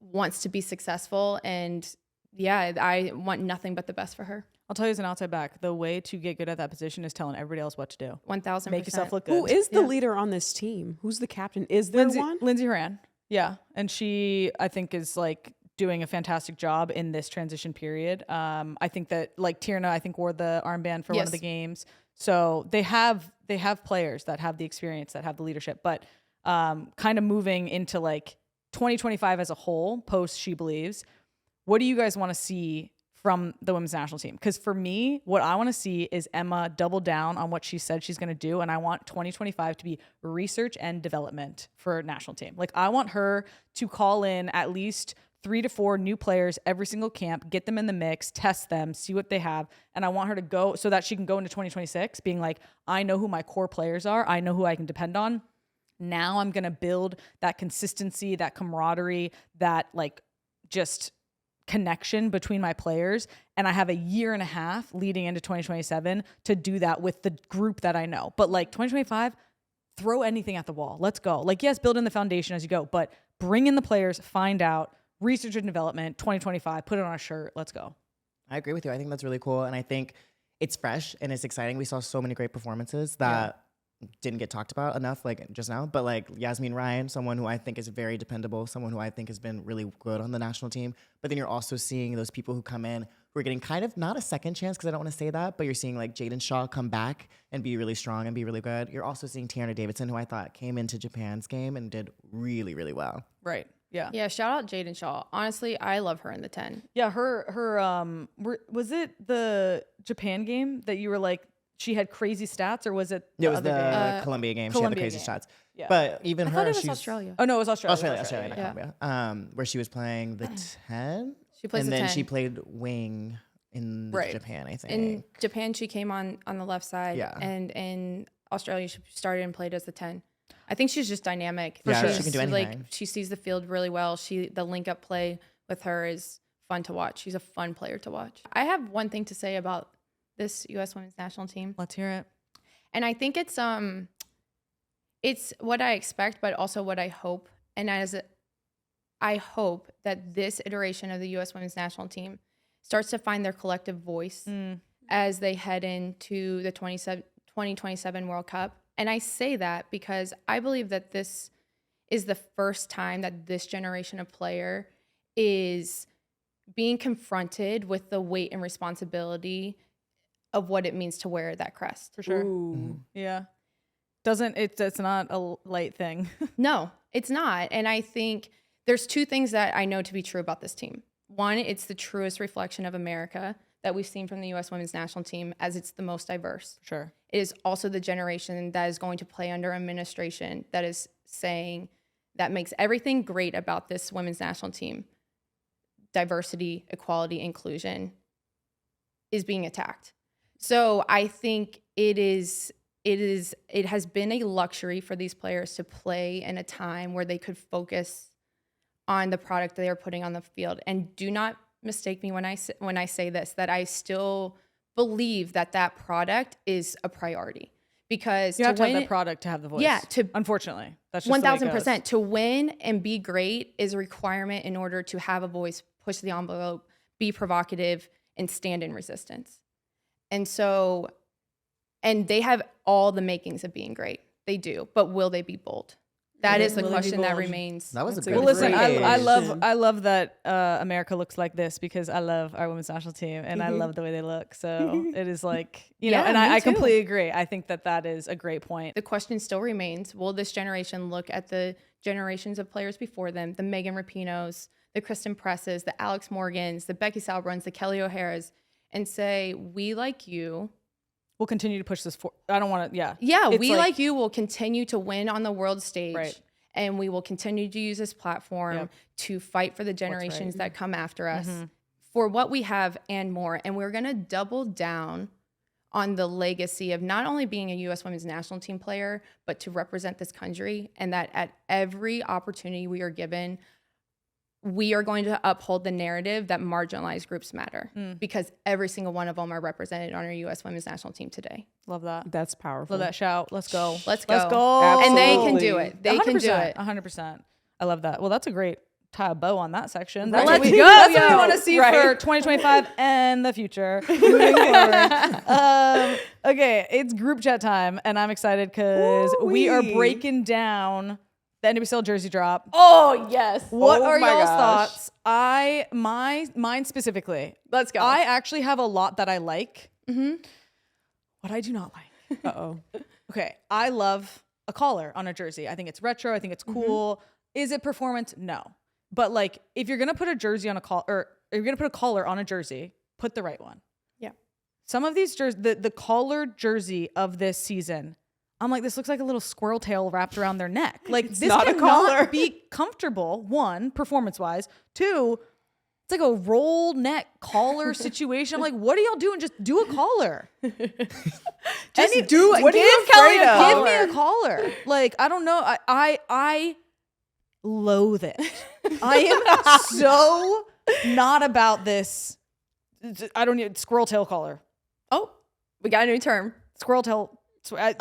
wants to be successful. And yeah, I want nothing but the best for her. I'll tell you as an outside back, the way to get good at that position is telling everybody else what to do. 1,000%. Make yourself look good. Who is the leader on this team? Who's the captain? Is there one? Lindsay Horan. Yeah. And she, I think, is like doing a fantastic job in this transition period. I think that like Tierna, I think, wore the armband for one of the games. So they have players that have the experience, that have the leadership, but kind of moving into like 2025 as a whole, post SheBelieves, what do you guys want to see from the women's national team? Because for me, what I want to see is Emma double down on what she said she's going to do. And I want 2025 to be research and development for national team. Like I want her to call in at least 3 to 4 new players every single camp, get them in the mix, test them, see what they have. And I want her to go so that she can go into 2026 being like, I know who my core players are. I know who I can depend on. Now I'm going to build that consistency, that camaraderie, that like just connection between my players. And I have a year and a half leading into 2027 to do that with the group that I know. But like 2025, throw anything at the wall. Let's go. Like, yes, build in the foundation as you go, but bring in the players, find out, research and development, 2025, put it on a shirt. Let's go. I agree with you. I think that's really cool. And I think it's fresh and it's exciting. We saw so many great performances that didn't get talked about enough, like just now. But like Yasmin Ryan, someone who I think is very dependable, someone who I think has been really good on the national team. But then you're also seeing those people who come in who are getting kind of not a second chance, because I don't want to say that, but you're seeing like Jaden Shaw come back and be really strong and be really good. You're also seeing Tierna Davidson, who I thought came into Japan's game and did really, really well. Right. Yeah. Yeah. Shout out Jaden Shaw. Honestly, I love her in the 10. Yeah. Was it the Japan game that you were like, she had crazy stats, or was it It was other the game? Columbia game. Columbia she had the crazy game. shots. Yeah. But even I her, thought it was she's Australia. Oh no, it was Australia. Australia, not Columbia. Where she was playing the 10. She plays and the then 10. she played wing in Japan, I think. In Japan, she came on the left side. Yeah. And in Australia, she started and played as the 10. I think she's just dynamic. Yeah, she can do anything. Like, she sees the field really well. The link up play with her is fun to watch. She's a fun player to watch. I have one thing to say about this U.S. women's national team. Let's hear it. And I think it's what I expect, but also what I hope. And I hope that this iteration of the U.S. women's national team starts to find their collective voice as they head into the 2027 World Cup. And I say that because I believe that this is the first time that this generation of player is being confronted with the weight and responsibility of what it means to wear that crest. For sure. Yeah. It's not a light thing. No, it's not. And I think there's two things that I know to be true about this team. One, it's the truest reflection of America that we've seen from the U.S. women's national team, as it's the most diverse. Sure. It is also the generation that is going to play under administration that is saying that makes everything great about this women's national team. Diversity, equality, inclusion is being attacked. So I think it has been a luxury for these players to play in a time where they could focus on the product they are putting on the field. And do not mistake me when I say this, that I still believe that product is a priority. Because you have to have that product to have the voice. Yeah, unfortunately, that's just 1,000%. To win and be great is a requirement in order to have a voice, push the envelope, be provocative, and stand in resistance. And so, and they have all the makings of being great. They do, but will they be bold? That is the question that remains. That was a good Well, listen, phrase. I love that America looks like this because I love our women's national team and I love the way they look. So it is like, you know, and I completely agree. I think that is a great point. The question still remains, will this generation look at the generations of players before them, the Megan Rapinos, the Kristen Presses, the Alex Morgans, the Becky Sauerbrunns, the Kelley O'Haras, and say, we like you. We'll continue to push this forward. I don't want to, Yeah, it's we like you will continue to win on the world stage. Right. And we will continue to use this platform to fight for the generations that come after us for what we have and more. And we're going to double down on the legacy of not only being a U.S. women's national team player, but to represent this country. And that at every opportunity we are given, we are going to uphold the narrative that marginalized groups matter because every single one of them are represented on our U.S. women's national team today. Love that. That's powerful. Love that shout. Let's go. Let's go. Absolutely. And they can do it. They can do it. 100%. I love that. Well, that's a great tie a bow on that section. Right. Let's Let's go. go, That's what we yo. want to see for 2025 and the future. Moving forward. Okay, it's group chat time, and I'm excited because we are breaking down the NWSL jersey drop. Oh, yes. What Oh are my y'all's gosh. thoughts? Mine specifically. Let's go. I actually have a lot that I like. What I do not like. Uh-oh. Okay, I love a collar on a jersey. I think it's retro. I think it's cool. Is it performance? No. But like, if you're gonna put a jersey on a collar, or if you're gonna put a collar on a jersey, put the right one. Yeah. Some of these jerseys, the collared jersey of this season, I'm like, this looks like a little squirrel tail wrapped around their neck. Like, this not a cannot collar. be comfortable. One, performance-wise. Two, it's like a roll neck collar situation. I'm like, what are y'all doing? Just do a collar. Just do it. What Give are you Kelley afraid a of? Give collar. me a collar. Like, I don't know. I loathe it. I am so not about this. I don't need squirrel tail collar. Oh, we got a new term. Squirrel tail. I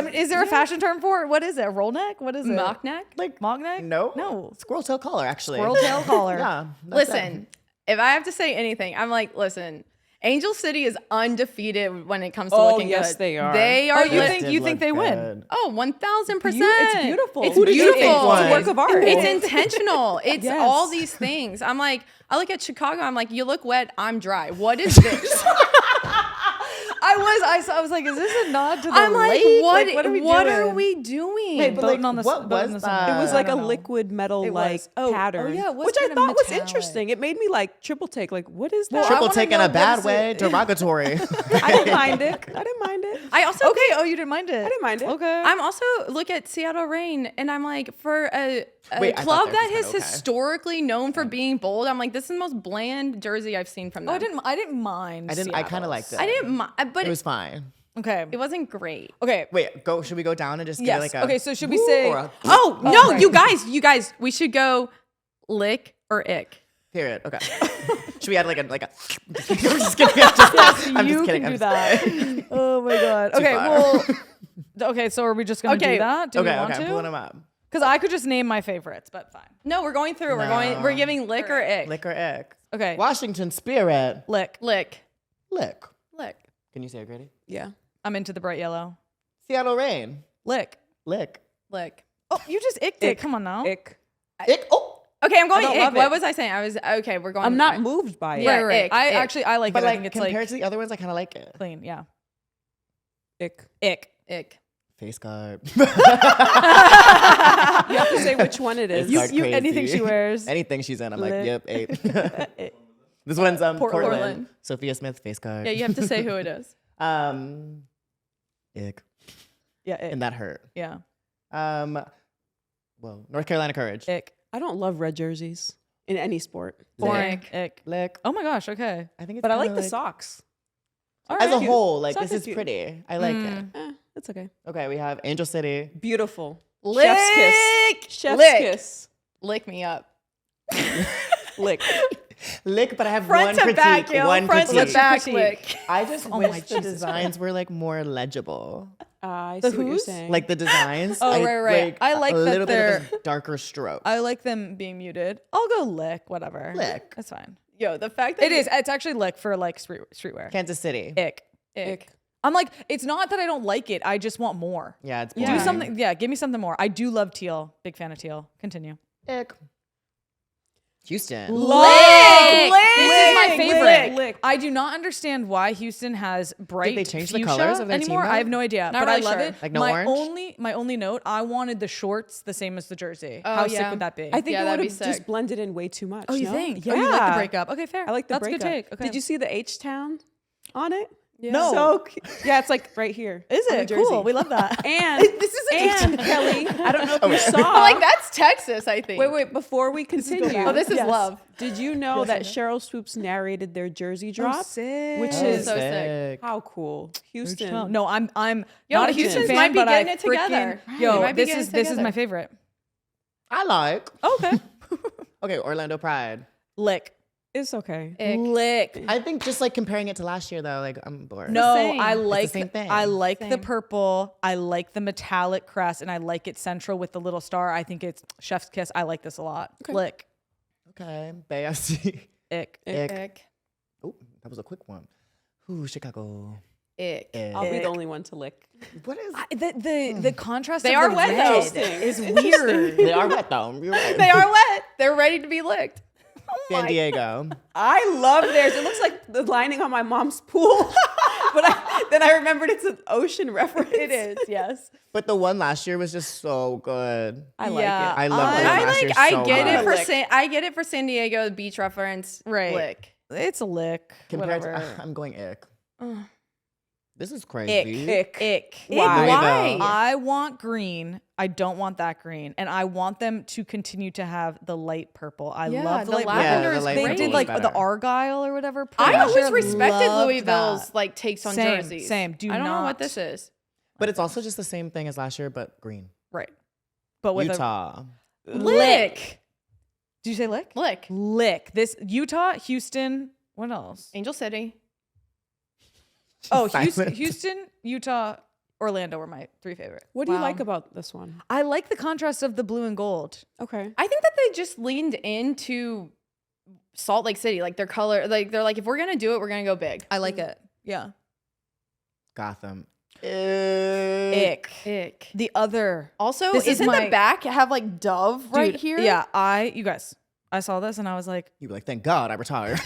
mean, is there a fashion term for it? What is it? A roll neck? What is it? Mock neck? Like Mock neck? No. Squirrel tail collar, actually. Squirrel tail collar. Yeah. that's Listen, if I have to say anything, I'm like, listen, Angel City is undefeated when it comes to looking yes, good. they are. They Oh, are. you it. think they win? Oh, 1,000%. It's beautiful. It's Who did you think beautiful. won? It's a work of art. It's intentional. It's Yes. all these things. I'm like, I look at Chicago. I'm like, you look wet. I'm dry. What is this? I was like, is this a nod to the I'm like, lake? what? Like, what are we what doing? are we doing? Hey, but like, on the, what boating was the that? summer. It was I like a don't know. liquid metal It like was. Oh, pattern, yeah, it was which I kinda thought was metallic. interesting. It made me like triple take. Like, what is that? Well, I Triple wanna take in know a what bad is way, it- derogatory. I didn't mind it. I didn't mind it. I also Okay. Oh, you didn't mind it. I didn't mind it. Okay. I'm also look at Seattle Reign, and I'm like, for a Wait, I thought club theirs that was is kinda okay. historically known for being bold, I'm like, this is the most bland jersey I've seen from them. I didn't mind. I kind of liked it. I didn't mind, but It was fine. Okay. it wasn't great. Okay. Wait, should we go down and just give Yes. it like a Okay. So should we woo say? or a Oh no, right. you guys, we should go lick or ick. period? Okay. Should we add like a I'm just kidding. I'm you just kidding. can I'm do just that. Oh my god. Okay. far. Well. Okay. So are we just gonna Okay, do that? Do Okay, we want okay. I'm to? pulling them up. Because I could just name my favorites, but fine. No, we're going through. No. We're giving lick or ick. Lick or ick? Okay. Washington Spirit. Lick. Lick. Lick. Lick. Can you say it, Greydy? Yeah. I'm into the bright yellow. Seattle Rain. Lick. Lick. Lick. Oh, you just icked it. Come on now. Ick. Ick. Oh. Okay, I'm going I don't ick. love What it. was I saying? Okay, we're going. I'm not moved by it. Yeah, Right. ick, I like But it. I like think it's compared like to the other ones, I kind of like it. clean. Yeah. Ick. Ick. Ick. Face guard. You have to say which one it is. It's You crazy. anything she wears. Anything she's in, I'm Lick. like, yep, 8. This one's Portland. Portland. Sophia Smith, face guard. Yeah, you have to say who it is. Ick. Yeah. Ick. And that hurt. Yeah. Well, North Carolina Courage. Ick. I don't love red jerseys in any sport. Boring. Lick. Ick. Lick. Oh my gosh. Okay. I think it's But I kinda like the socks. As a Cute. whole, like Socks this are is cute. pretty. I like it. It's okay. Okay, we have Angel City. Beautiful. Lick. Chef's kiss. Chef's Lick. kiss. Lick me up. Lick. Lick, but I have Front one to critique. back, yo. One Front to critique. back. critique. Lick. I just Oh my wish the Jesus designs were like more legible. I The see what you're who's? saying. Like the designs. Oh, right. Like, I like a that little bit they're- of a darker stroke. I like them being muted. I'll go lick. Whatever. Lick. That's fine. Yo, the fact that It is. It's actually lick for like streetwear. Kansas City. Ick. Ick. I'm like, it's not that I don't like it. I just want more. Yeah, it's Do boring. something. Yeah, give me something more. I do love teal. Big fan of teal. Continue. Ick. Houston. Lick. This is my Lick. favorite. Lick. I do not understand why Houston has bright they change the fuchsia colors of their team anymore. now? I have no idea, Not but I really love sure. it. Like no my orange? only note, I wanted the shorts the same as the jersey. Oh, How sick yeah. would that be? I think Yeah, it that'd would be have sick. just blended in way too much. Oh, you no? think? Yeah. Oh, you like the breakup? Okay, fair. I like the That's breakup. a good take. Okay. Did you see the H-Town on it? No. So yeah, it's like right here. Is on the it jersey. cool? We love that. And This is a and Kelley, I don't know if you saw. Like that's Texas, I think. Wait, before we continue. down. Oh, this is love. Did you know that Cheryl Swoops narrated their jersey drop? sick. Which Oh, is so sick. how cool. Houston. No, I'm Yo, not a Houston's Houston fan, might be but I getting it together. freaking- Right. Yo, They might be this getting is it this is my together. favorite. I like. Okay. Okay, Orlando Pride. Lick. It's okay. Ick. Lick. I think just like comparing it to last year though, like I'm bored. No, same. I It's the like same thing. I like the Same. purple. I like the metallic crest, and I like it central with the little star. I think it's chef's kiss. I like this a lot. Lick. Okay, Bay FC. Ick. Ick. Ick. Oh, that was a quick one. Ooh, Chicago. Ick. Ick. I'll be the only one to lick. What is? The contrast. They of are the wet, red though. is weird. They are wet though. You're right. They are wet. They're ready to be licked. San Diego. I love theirs. It looks like the lining on my mom's pool. But then I remembered it's an ocean reference. It is, yes. But the one last year was just so good. I like Yeah. it. I love the one I last year like. I so get it much. for I get it for San Diego, the beach reference. Right. Lick. It's a lick. Compared Whatever. to, I'm going ick. Ugh. This is crazy. Ick. Ick. Why? Why? I want green. I don't want that green, and I want them to continue to have the light purple. I Yeah, love the the light lavender purple. is light They purple did is like better. the Argyle or whatever. I last always year. respected Loved Louisville's that. like takes on Same, jerseys. same. Do I don't know what not- this is. But it's also just the same thing as last year, but green. Right, but with Utah. a Lick. Did you say lick? Lick. Lick. This Utah, Houston. What else? Angel City. Oh, Silent. Houston, Utah, Orlando were my three favorite. What do you Wow. like about this one? I like the contrast of the blue and gold. Okay. I think that they just leaned into Salt Lake City, like their color. Like they're like, if we're gonna do it, we're gonna go big. I like it. Yeah. Gotham. Ick. Ick. The other. Also, This is isn't my- the back have like dove right Dude, here? Yeah, you guys, I saw this and I was like, You'd be like, thank God I retired.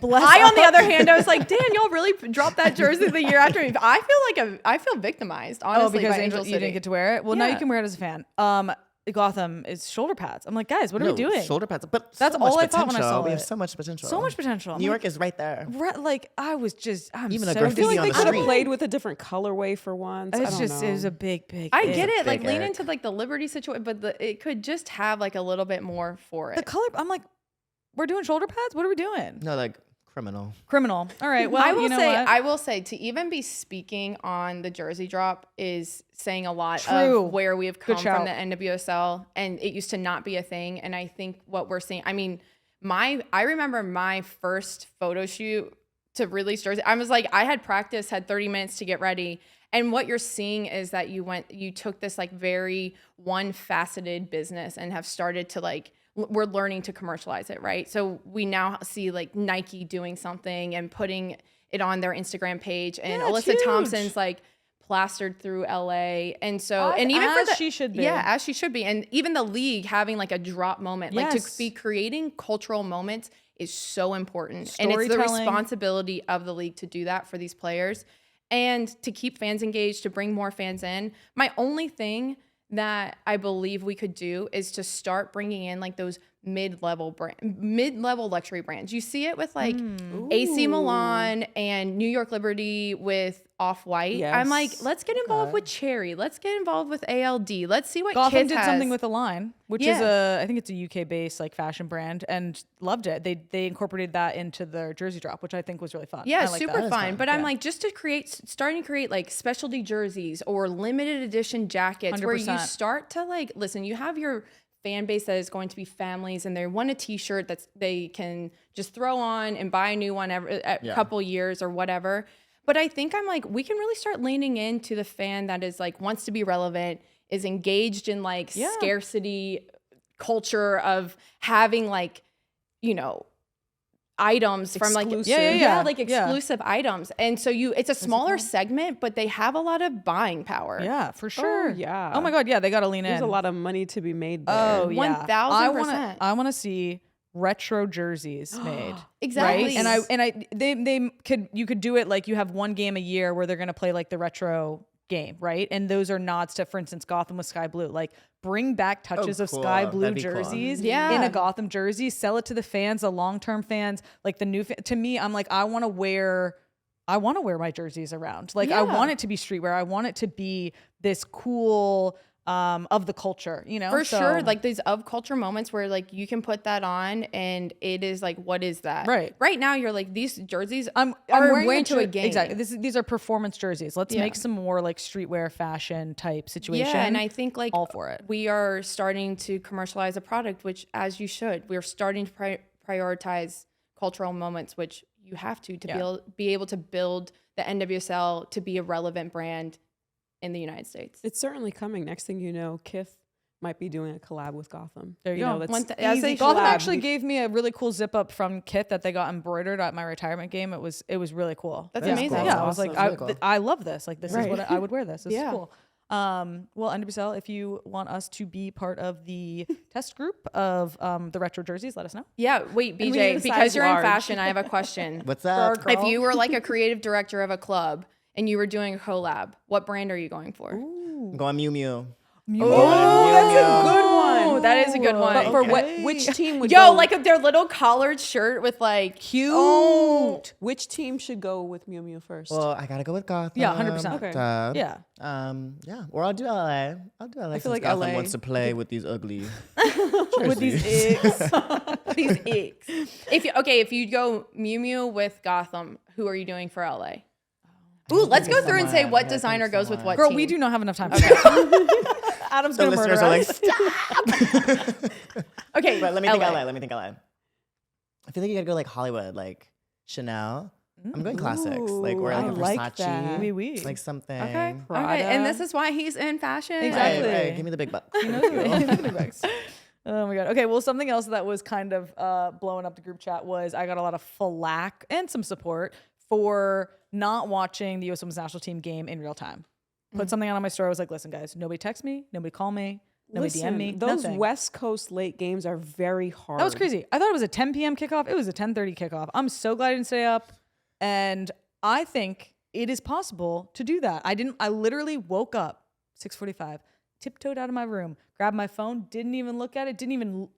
bless I, on the other hand, I was like, Dan, y'all really dropped that jersey the year after me. I feel victimized, honestly, because by Angel you City. didn't get to wear it. Well, now you Yeah. can wear it as a fan. Gotham is shoulder pads. I'm like, guys, what are we No, doing? Shoulder pads. But That's so much all I thought when I potential. saw We have it. so much potential. So much potential. I'm New like, York is right there. Like I'm Even the so graffiti I feel like on they the could have street. played with a different colorway for once. I It's don't just know. it was a big. I ick. get it, like big lean ick. into like the Liberty situation, but it could just have like a little bit more for it. The color. I'm like, we're doing shoulder pads. What are we doing? No, like criminal. Criminal. All right. Well, I will you know say, what? I will say, to even be speaking on the jersey drop is saying a lot True. of where we have Good come shout. from the NWSL, and it used to not be a thing. And I think what we're seeing, I mean, I remember my first photo shoot to release jersey. I was like, I had practice, had 30 minutes to get ready, And what you're seeing is that you took this like very one faceted business and have started to like, we're learning to commercialize it, right? So we now see like Nike doing something and putting it on their Instagram page, and Alyssa Thompson's like plastered through LA. And so, and even as she should be. Yeah, as she should be. And even the league having like a drop moment, like to be creating cultural moments is so important. And it's the responsibility of the league to do that for these players and to keep fans engaged, to bring more fans in. My only thing that I believe we could do is to start bringing in like those mid-level luxury brands. You see it with like AC Milan and New York Liberty with Off-White. Yes. I'm like, let's get involved with Cherry. Let's get involved with ALD. Let's see what Gotham Kids did has. something with Align, which is I think it's a UK-based like fashion brand, and loved it. They incorporated that into their jersey drop, which I think was really fun. Yeah, I like super that. fun. But I'm like, just to starting to create like specialty jerseys or limited edition jackets 100%. where you start to like, listen, you have your fan base that is going to be families and they want a t-shirt that they can just throw on and buy a new one every couple years or whatever. But I think I'm like, we can really start leaning into the fan that is like, wants to be relevant, is engaged in like scarcity culture of having like, you know, items from like like exclusive items. And so it's a smaller segment, but they have a lot of buying power. Yeah, for sure. yeah. Oh my God, yeah, they got to lean in. There's a lot of money to be made there. Oh yeah, 1000%. I want to see retro jerseys made. Exactly. Right? You could do it like you have one game a year where they're going to play like the retro game, right? And those are nods to, for instance, Gotham with Sky Blue. Like bring back touches of Sky Blue jerseys in a Gotham jersey, sell it to the fans, the long-term fans, like the new to me, I'm like, I want to wear my jerseys around. Like I want it to be streetwear. I want it to be this cool of the culture, you know? For sure. Like these of culture moments where like you can put that on and it is like, what is that? Right now you're like, these jerseys I'm wearing to a game. Exactly. These are performance jerseys. Let's make some more like streetwear fashion type situation. Yeah, and I think like all for it. We are starting to commercialize a product, which as you should. We're starting to prioritize cultural moments, which you have to be able to build the NWSL to be a relevant brand in the United States. It's certainly coming. Next thing you know, Kith might be doing a collab with Gotham. There you go. That's Gotham actually gave me a really cool zip up from Kith that they got embroidered at my retirement game. It was really cool. That's amazing. Cool. Yeah, I was like, I love this. Like this is what I would wear. This is cool. Well, NWSL, if you want us to be part of the test group of the retro jerseys, let us know. Yeah, wait, BJ, because you're in fashion, I have a question. What's up? If you were like a creative director of a club and you were doing a collab, what brand are you going for? I'm going Miu Miu. Oh, that's a good one. That is a good one. But for which team would like their little collared shirt with like cute. Which team should go with Miu Miu first? Well, I gotta go with Gotham. Yeah, 100%. Okay. Yeah. Yeah. Or I'll do LA. I feel like LA Gotham wants to play with these ugly With these icks. these icks. If you go Miu Miu with Gotham, who are you doing for LA? Ooh, let's go through and say what designer goes with what Girl, team. we do not have enough time for that. Adam's The going to murder listeners are us. like, stop. Okay, But let me think LA. I feel like you gotta go like Hollywood, like Chanel. I'm going classics. Like we're like I a like Versace. that. Oui, oui. Like something. Okay. Prada. And this is why he's in fashion. Exactly. Right, give me the big bucks. Oh my God. Okay, well, something else that was kind of blowing up the group chat was I got a lot of flack and some support for not watching the USWNT national team game in real time. Put something out on my story. I was like, listen, guys, nobody text me, nobody call me, nobody DM me. Those nothing. West Coast late games are very hard. That was crazy. I thought it was a 10 p.m. kickoff. It was a 10:30 kickoff. I'm so glad I didn't stay up. And I think it is possible to do that. I literally woke up 6:45, tiptoed out of my room, grabbed my phone, didn't even look at it, didn't even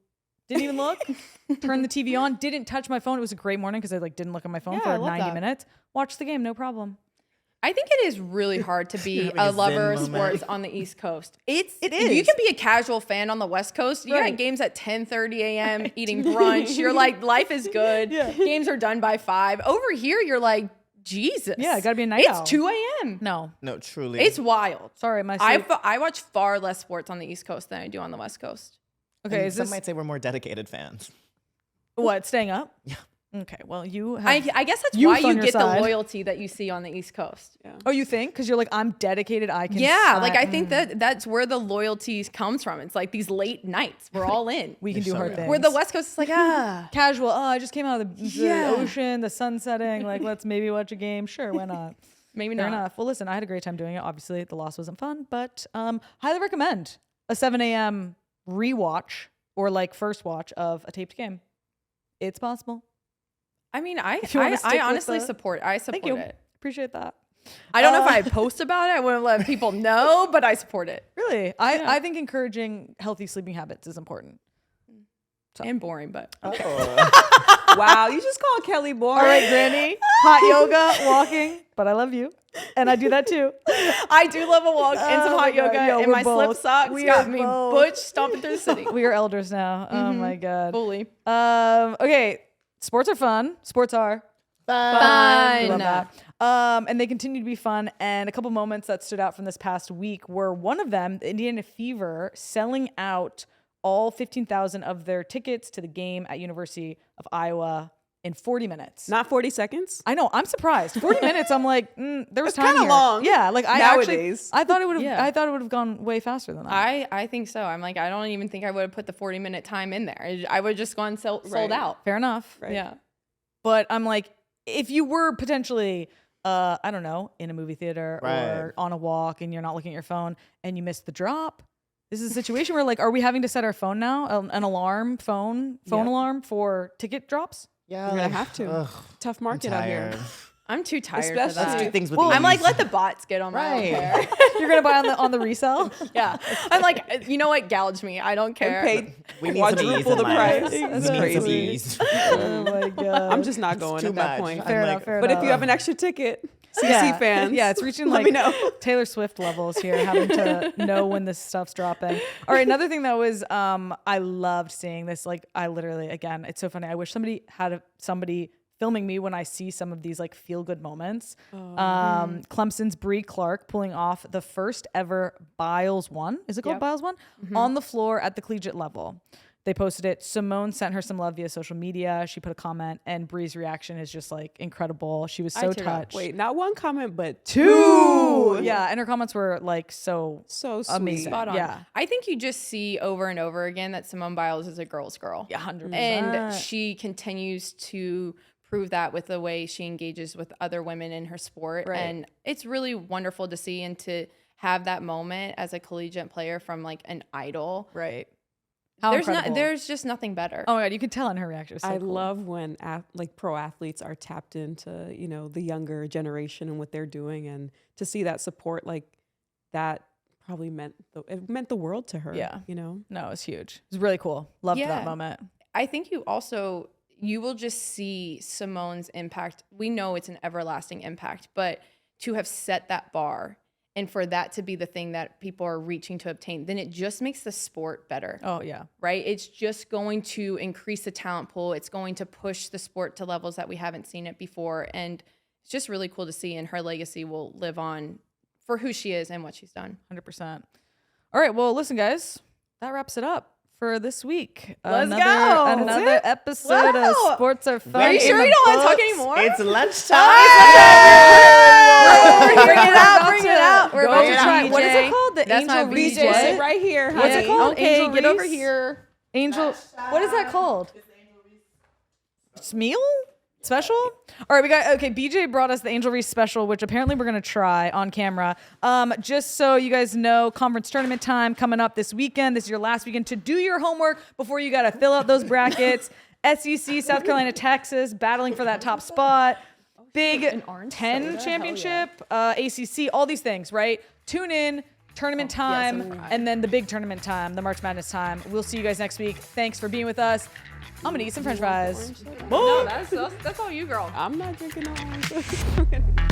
look, turned the TV on, didn't touch my phone. It was a great morning because I didn't look at my phone for 90 minutes. Watched the game, no problem. I think it is really hard to be a lover of sports on the East Coast. It is. You can be a casual fan on the West Coast. You got games at 10:30 a.m. eating brunch. You're like, life is good. Games are done by 5. Over here, you're like, Jesus. Yeah, it got to be a night owl. It's 2 a.m. No, truly. It's wild. Sorry, my sleep. I watch far less sports on the East Coast than I do on the West Coast. Okay, And some might say we're more dedicated fans. What, staying up? Yeah. Okay, well, you have. I guess that's youth why on you your get side. the loyalty that you see on the East Coast. Yeah. Oh, you think? Because you're like, I'm dedicated. I can. Yeah, like I think that's where the loyalty comes from. It's like these late nights. We're all in. we can do hard things. Where the West Coast is like, casual. Oh, I just came out of the Yeah. ocean, the sun setting. Like, let's maybe watch a game. Sure, why not? maybe Fair not. enough. Well, listen, I had a great time doing it. Obviously, the loss wasn't fun, but highly recommend a 7 a.m. rewatch or like first watch of a taped game. It's possible. I mean, I you wanna stick with honestly the- support. I Thank support you. it. Appreciate that. I don't know if I post about it. I wouldn't let people know, but I support it. Really, I think encouraging healthy sleeping habits is important. And boring, but Wow, you just called Kelley boring. All right, Granny. Hot yoga, walking, but I love you, and I do that too. I do love a walk and some Oh hot my God. yoga, Yo, and we're my slip both- socks we got are me both- butch stomping through the city. We are elders now. Oh my God. Fully. Okay, sports are fun. Sports are Fun. We love that. And they continue to be fun. And a couple moments that stood out from this past week were one of them, the Indiana Fever, selling out all 15,000 of their tickets to the game at University of Iowa in 40 minutes. Not 40 seconds. I know. I'm surprised. 40 minutes. I'm like, there was It's time kinda here. long Yeah, like I nowadays. I thought it would have. Yeah. I thought it would have gone way faster than that. I think so. I'm like, I don't even think I would have put the 40-minute time in there. I would have just gone sold Right. out. Fair enough. Right. Yeah. But I'm like, if you were potentially, I don't know, in a movie theater Right. or on a walk and you're not looking at your phone and you missed the drop, this is a situation where like, are we having to set our phone now? An alarm, phone Yeah. alarm for ticket drops? Yeah, You're gonna have to. ugh, Tough I'm market out here. tired. I'm too tired for Especially- Let's do that. things with Well, ease. I'm like, let the bots get on my Right. hair. You're gonna buy on the resale? Yeah. I'm like, you know what? Gouge me. I don't care. And paid We need some ease quadruple in the life. price. We That's need some crazy. ease. Oh my God. I'm just not going too at that much. point. fair I'm enough. like- Fair But enough. if you have an extra ticket, CC Yeah. fans, Yeah, it's reaching let like me know. Taylor Swift levels here, having to know when this stuff's dropping. All right, another thing that was I loved seeing this. Like I literally, again, it's so funny. I wish somebody had somebody filming me when I see some of these like feel good moments. Clemson's Brie Clark pulling off the first ever Biles 1. Is it called Yep. Biles 1? On the floor at the collegiate level. They posted it. Simone sent her some love via social media. She put a comment, and Brie's reaction is just like incredible. She was so teared up. touched. Wait, not one comment, but Two. Yeah, and her comments were like so So sweet. amazing. Spot on. Yeah. I think you just see over and over again that Simone Biles is a girl's girl. Yeah, 100%. And she continues to prove that with the way she engages with other women in her sport. Right. And it's really wonderful to see and to have that moment as a collegiate player from like an idol. Right. How incredible. There's just nothing better. Oh my God, you could tell in her reaction. It was so I cool. love when like pro athletes are tapped into, the younger generation and what they're doing, and to see that support like that probably meant the world to her. Yeah. No, it was huge. It was really cool. Loved Yeah. that moment. I think you will just see Simone's impact. We know it's an everlasting impact, but to have set that bar and for that to be the thing that people are reaching to obtain, then it just makes the sport better, Oh yeah. right? It's just going to increase the talent pool. It's going to push the sport to levels that we haven't seen it before. And it's just really cool to see, and her legacy will live on for who she is and what she's done. 100%. All right. Well, listen, guys, that wraps it up for this week. Let's go. Another That's it? episode of Wow. Sports Are Fun. Are you sure you don't want to talk anymore? It's lunchtime. Bring it out, bring it out. We're Go about to to try. try. What is it called? The That's Angel my Reese. BJ. sit right here. What's it called? Okay, Angel get over Reese? here. Angel. What is that called? It's meal special. All right, we got okay. BJ brought us the Angel Reese special, which apparently we're gonna try on camera. Just so you guys know, conference tournament time coming up this weekend. This is your last weekend to do your homework before you gotta fill out those brackets. SEC, South Carolina, Texas, battling for that top spot. Big 10 championship, ACC, all these things, right? Tune in. Tournament time, and then the big tournament time, the March Madness time. We'll see you guys next week. Thanks for being with us. I'm gonna eat some French fries. No, that's all you, girl. I'm not drinking no orange.